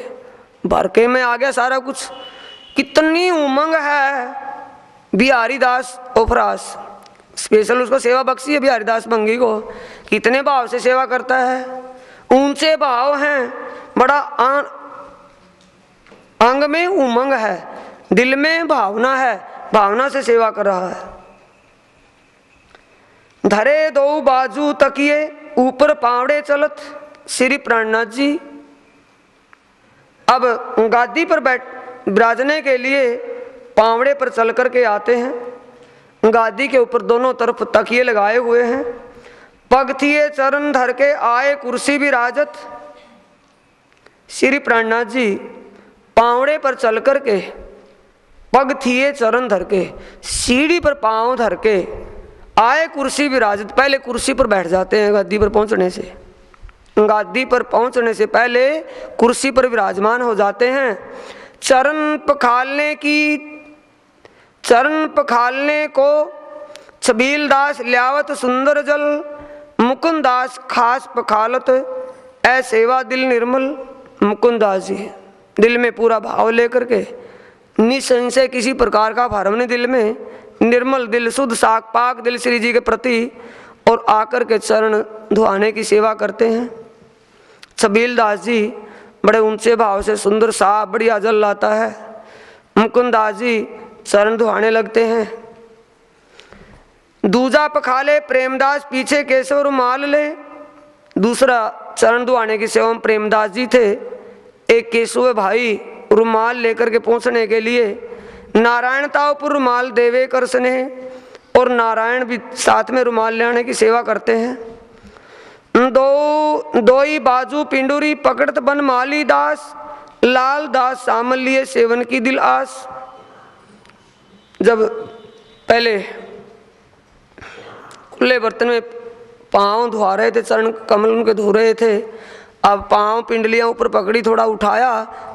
भर के में आ गया सारा कुछ। कितनी उमंग है बिहारी दास ओफरास, स्पेशल उसको सेवा बख्शी है बिहारी दास भंगी को, कितने भाव से सेवा करता है, ऊंचे भाव हैं, बड़ा अंग में उमंग है, दिल में भावना है, भावना से सेवा कर रहा है। धरे दो बाजू तकिए ऊपर पावड़े चलत। श्री प्राणनाथ जी अब गादी पर विराजने के लिए पावड़े पर चल करके आते हैं। गादी के ऊपर दोनों तरफ तकिए लगाए हुए हैं। पगथिए चरण धर के आए कुर्सी विराजत। श्री प्राणनाथ जी पावड़े पर चल करके पगथिए चरण धर के सीढ़ी पर पांव धर के आए कुर्सी विराजत। पहले कुर्सी पर बैठ जाते हैं गादी पर पहुंचने से। गादी पर पहुंचने से पहले कुर्सी पर विराजमान हो जाते हैं। चरण पखालने को छबीलदास ल्यावत सुंदर जल। मुकुंदास खास पखालत ऐ सेवा दिल निर्मल। मुकुंदास जी दिल में पूरा भाव लेकर के निसंशय किसी प्रकार का भरम नहीं दिल में, निर्मल दिल शुद्ध साक पाक दिल श्री जी के प्रति और आकर के चरण धुआने की सेवा करते हैं। छबीलदास जी बड़े ऊंचे भाव से सुंदर साफ बढ़िया जल लाता है। मुकुंदास जी चरण धुआने लगते हैं। दूजा पखाले प्रेमदास पीछे केशव रुमाल ले। दूसरा चरण धुआने की सेवा में प्रेमदास जी थे। एक केशव भाई रुमाल लेकर के पहुंचने के लिए नारायणताओं पर रुमाल देवे कर स्नेह और नारायण भी साथ में रुमाल लेने की सेवा करते हैं। दो ही बाजू पिंडुरी पकड़त बन माली दास। लाल दास सामल लिए सेवन की दिल आस। जब पहले खुले बर्तन में पांव धुआ रहे थे, चरण कमल उनके धो रहे थे, अब पांव पिंडलियां ऊपर पकड़ी, थोड़ा उठाया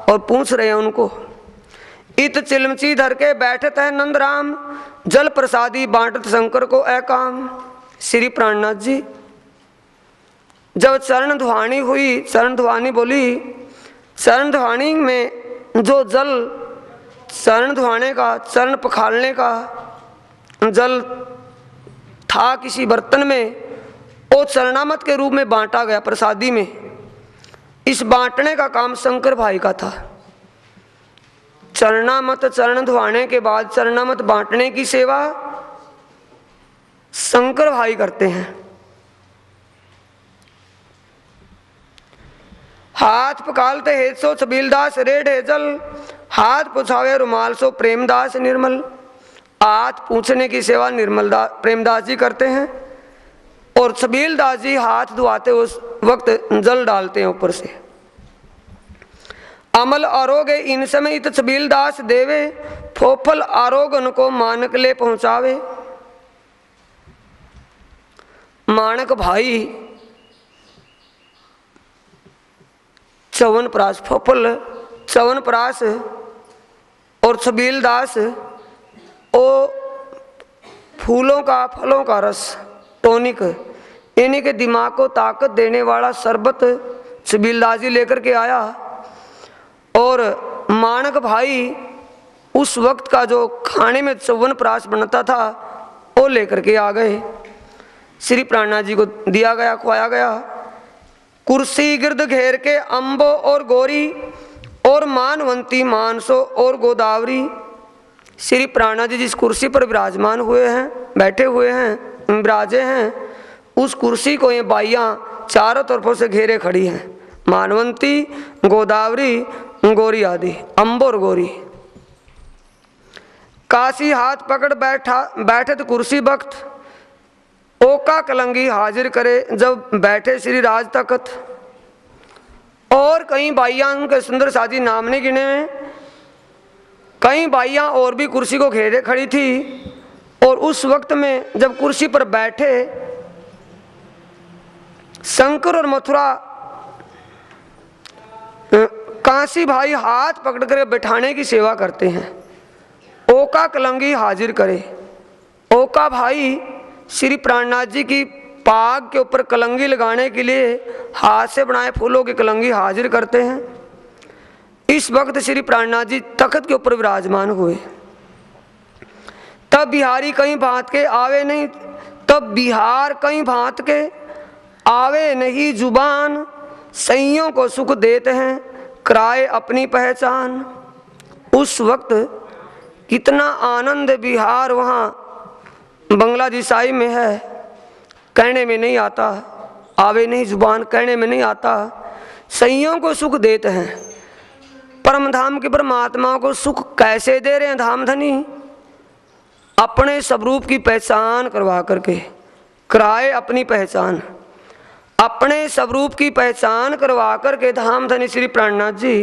और पूछ रहे हैं उनको। इत चिलमची धर के बैठत है नंदराम। जल प्रसादी बांटत शंकर को ऐ काम। श्री प्राणनाथ जी जब चरण धुआनी हुई, चरण धुआनी बोली, चरण धुआनी में जो जल चरण धुआने का, चरण पखालने का जल था किसी बर्तन में, वो चरणामत के रूप में बांटा गया प्रसादी में। इस बांटने का काम शंकर भाई का था। चरणामत चरण धुआने के बाद चरणामत बांटने की सेवा शंकर भाई करते हैं। हाथ पकालते हे सो छबीलदास रेढ़ है जल। हाथ पुछावे रुमाल सो प्रेमदास निर्मल। हाथ पूछने की सेवा प्रेमदास जी करते हैं और छबीलदास जी हाथ धुआते उस वक्त जल डालते हैं ऊपर से। अमल आरोग्य इन समय इत छबीलदास देवे। फोफल आरोगन को मानक ले पहुंचावे। मानक भाई चवनप्राश, फोफल चवनप्राश और छबीलदास ओ फूलों का फलों का रस टॉनिक, इन्हीं के दिमाग को ताकत देने वाला शरबत छबीलदास जी लेकर के आया। और मानक भाई उस वक्त का जो खाने में चवनप्राश बनता था वो लेकर के आ गए। श्री प्राणनाथ जी को दिया गया, खुआया गया। कुर्सी गिर्द घेर के अम्बो और गोरी और मानवंती मानसो और गोदावरी। श्री प्राणनाथ जी जिस कुर्सी पर विराजमान हुए हैं, बैठे हुए हैं, विराजे हैं, उस कुर्सी को ये बाइयां चारों तरफों से घेरे खड़ी हैं। मानवंती, गोदावरी, गोरी आदि, अम्बर गोरी। काशी हाथ पकड़ बैठे कुर्सी बख्त। ओका कलंगी हाजिर करे जब बैठे श्री राज तखत। और कई बाइयां उनके सुंदर साजी नाम नहीं गिने में, कई बाइयां और भी कुर्सी को घेरे खड़ी थी। और उस वक्त में जब कुर्सी पर बैठे शंकर और मथुरा काशी भाई हाथ पकड़ कर बैठाने की सेवा करते हैं। ओका कलंगी हाजिर करे। ओका भाई श्री प्राणनाथ जी की पाग के ऊपर कलंगी लगाने के लिए हाथ से बनाए फूलों की कलंगी हाजिर करते हैं। इस वक्त श्री प्राणनाथ जी तख्त के ऊपर विराजमान हुए। तब बिहारी कहीं भांत के आवे नहीं, तब बिहार कहीं भांत के आवे नहीं जुबान। सैयों को सुख देते हैं कराए अपनी पहचान। उस वक्त कितना आनंद बिहार वहाँ बांग्लादेशाई में है। कहने में नहीं आता, आवे नहीं जुबान कहने में नहीं आता। सैयों को सुख देते हैं, परम धाम के परमात्मा को सुख कैसे दे रहे हैं धाम धनी? अपने स्वरूप की पहचान करवा करके, कराए अपनी पहचान, अपने स्वरूप की पहचान करवा करके धाम धनी श्री प्राणनाथ जी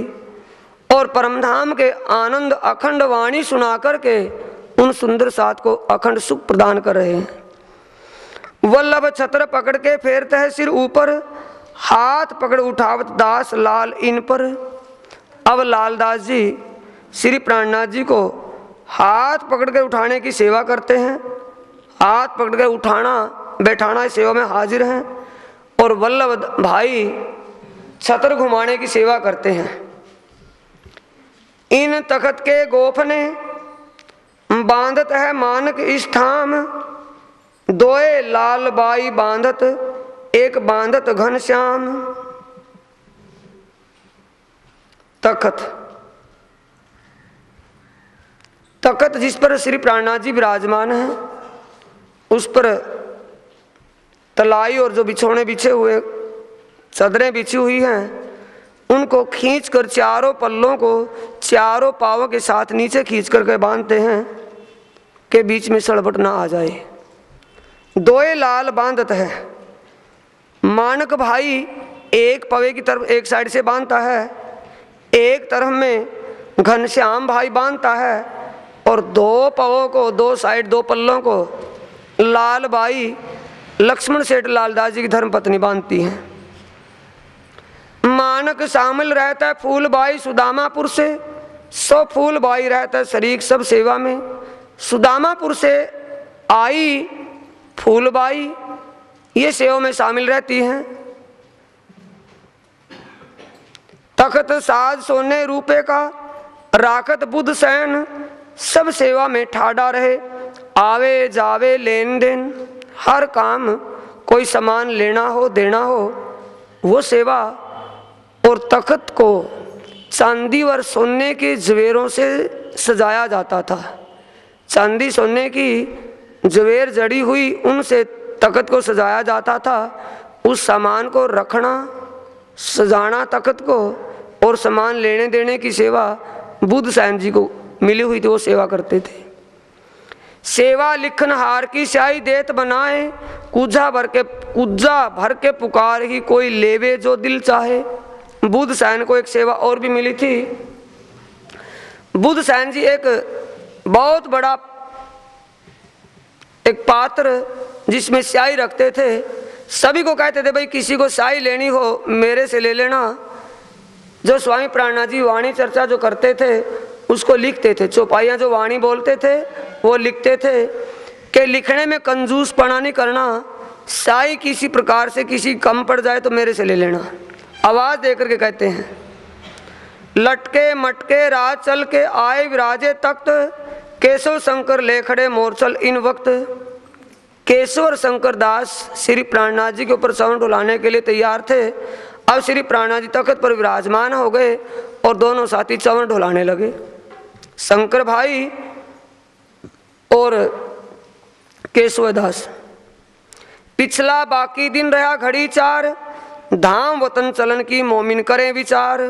और परम धाम के आनंद अखंड वाणी सुना करके उन सुंदर साथ को अखंड सुख प्रदान कर रहे हैं। वल्लभ छत्र पकड़ के फेरते है सिर ऊपर, हाथ पकड़ उठावत दास लाल इन पर। अब लालदास जी श्री प्राणनाथ जी को हाथ पकड़ कर उठाने की सेवा करते हैं, हाथ पकड़ कर उठाना बैठाना इस सेवा में हाजिर हैं और वल्लभ भाई छत्र घुमाने की सेवा करते हैं। इन तखत के गोफ ने बांधत है मानक स्थाम, दोए लाल बाई बांधत एक बांधत घनश्याम। तखत, तखत जिस पर श्री प्राणनाथ जी विराजमान हैं, उस पर तलाई और जो बिछोने बिछे हुए चादरें बिछी हुई हैं, उनको खींचकर चारों पल्लों को चारों पावों के साथ नीचे खींच करके बांधते हैं कि बीच में सड़बट ना आ जाए। दोए लाल बांधत है, मानक भाई एक पवे की तरफ एक साइड से बांधता है, एक तरफ में घनश्याम भाई बांधता है और दो पवों को दो साइड दो पल्लों को लाल बाई लक्ष्मण सेठ लालदास जी की धर्मपत्नी बांधती हैं। मानक शामिल रहता है फूलबाई सुदामापुर से, सो फूलबाई रहता है शरीक सब सेवा में। सुदामापुर से आई फूलबाई ये सेवा में शामिल रहती हैं। तखत साज सोने रुपए का राखत बुद्ध सैन, सब सेवा में ठाड़ा रहे। आवे जावे लेन देन, हर काम कोई सामान लेना हो देना हो वो सेवा। और तखत को चांदी और सोने के जवेरों से सजाया जाता था। चांदी सोने की जवेर जड़ी हुई उनसे तखत को सजाया जाता था। उस सामान को रखना, सजाना तखत को और सामान लेने देने की सेवा बुद्ध सैन जी को मिली हुई थी, वो सेवा करते थे। सेवा लिखन हार की स्याही देत बनाए, कुजा भर के पुकार ही कोई लेवे जो दिल चाहे। बुद्ध सैन को एक सेवा और भी मिली थी। बुद्ध सैन जी एक बहुत बड़ा एक पात्र जिसमें स्याही रखते थे, सभी को कहते थे भाई किसी को स्याही लेनी हो मेरे से ले लेना। जो स्वामी प्राणनाथ जी वाणी चर्चा जो करते थे उसको लिखते थे, चौपाइयाँ जो वाणी बोलते थे वो लिखते थे कि लिखने में कंजूसपना नहीं करना, स्याही किसी प्रकार से किसी कम पड़ जाए तो मेरे से ले लेना। आवाज देकर के कहते हैं, लटके मटके राज चल के आए विराजे तख्त, केशव शंकर ले खड़े मोरचल इन वक्त। केशव और शंकर दास श्री प्राणनाथ जी के ऊपर चवन ढुलाने के लिए तैयार थे। अब श्री प्राणनाथ जी तख्त पर विराजमान हो गए और दोनों साथी चवन ढुलाने लगे। शंकर भाई और केशव दास। पिछला बाकी दिन रहा घड़ी चार, धाम वतन चलन की मोमिन करें विचार।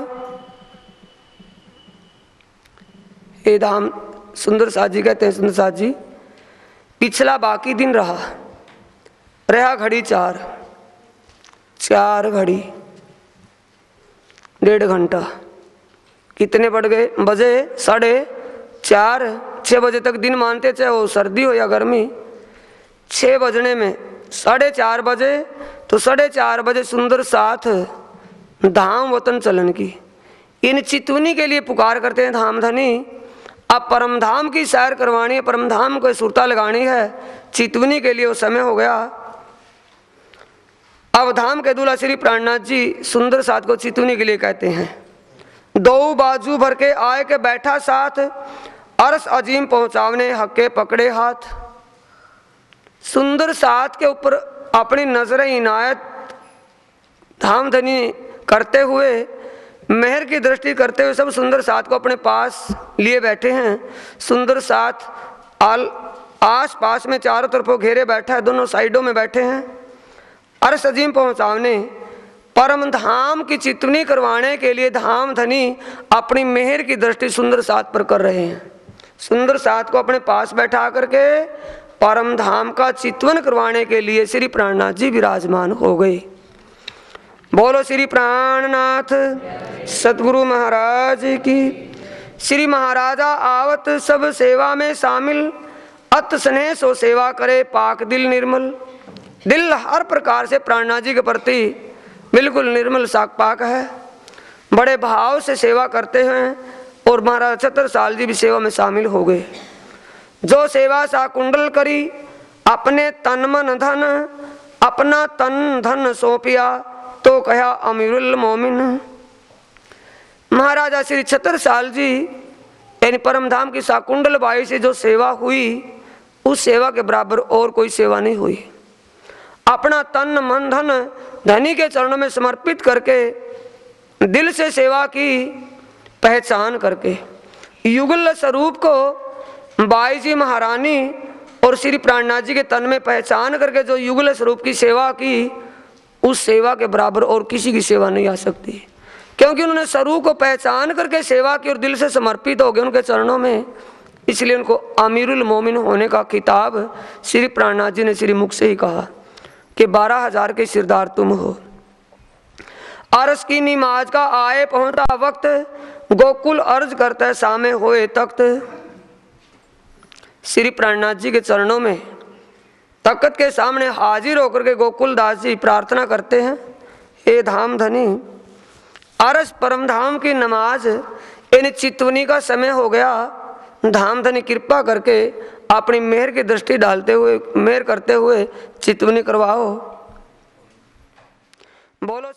ये धाम सुंदर साथ जी कहते हैं, सुंदर साथ जी पिछला बाकी दिन रहा घड़ी चार, 4 घड़ी 1.5 घंटा कितने पड़ गए बजे 4:30 6 बजे तक दिन मानते, चाहे वो सर्दी हो या गर्मी। 6 बजने में 4:30 बजे, तो 4:30 बजे सुंदर साथ धाम वतन चलन की इन चितवनी के लिए पुकार करते हैं धाम धनी। अब परम धाम की सैर करवानी है, परम धाम को सुरता लगानी है, चितवनी के लिए वो समय हो गया। अब धाम के दूल्हा श्री प्राणनाथ जी सुंदर साथ को चितवनी के लिए कहते हैं। 2 बाजू भर के आए के बैठा साथ, अरस अजीम पहुंचावने हक्के पकड़े हाथ। सुंदर साथ के ऊपर अपनी नजरें इनायत धाम धनी करते हुए, मेहर की दृष्टि करते हुए सब सुंदर साथ को अपने पास लिए बैठे हैं। सुंदर साथ आस पास में चारों तरफों घेरे बैठा है, दोनों साइडों में बैठे हैं। अर्श अजीम पहुँचाने, परम धाम की चितवनी करवाने के लिए धाम धनी अपनी मेहर की दृष्टि सुंदर साथ पर कर रहे हैं। सुंदर साथ को अपने पास बैठा करके परम धाम का चितवन करवाने के लिए श्री प्राणनाथ जी विराजमान हो गए। बोलो श्री प्राणनाथ सतगुरु महाराज की। श्री महाराजा आवत सब सेवा में शामिल, अत स्नेह सो सेवा करे पाक दिल निर्मल। दिल हर प्रकार से प्राणनाथ जी के प्रति बिल्कुल निर्मल साक पाक है, बड़े भाव से सेवा करते हैं और महाराज छत्रसाल जी भी सेवा में शामिल हो गए। जो सेवा सा कुंडल करी, अपने तन मन धन, अपना तन धन सौंपिया, तो कहा अमीरुल मोमिन। महाराजा श्री छत्रसाल जी यानी परम धाम की साकुंडल बाई से जो सेवा हुई, उस सेवा के बराबर और कोई सेवा नहीं हुई। अपना तन मन धन धनी के चरणों में समर्पित करके दिल से सेवा की, पहचान करके युगल स्वरूप को बाई जी महारानी और श्री प्राणनाथ जी के तन में पहचान करके जो युगल स्वरूप की सेवा की, उस सेवा के बराबर और किसी की सेवा नहीं आ सकती, क्योंकि उन्होंने स्वरूप को पहचान करके सेवा की और दिल से समर्पित हो गए उनके चरणों में। इसलिए उनको अमीरुल मोमिन होने का खिताब श्री प्राणनाथ जी ने श्री मुख से ही कहा कि 12,000 के सिरदार तुम हो। अरस की नमाज का आए पहुंचा वक्त, गोकुल अर्ज करता सामे होए तख्त। श्री प्राणनाथ जी के चरणों में तख्त के सामने हाजिर होकर के गोकुल दास जी प्रार्थना करते हैं, हे धाम धनी, अरस परम धाम की नमाज इन चितवनी का समय हो गया, धाम धनी कृपा करके अपनी मेहर की दृष्टि डालते हुए, मेहर करते हुए चितवनी करवाओ। बोलो।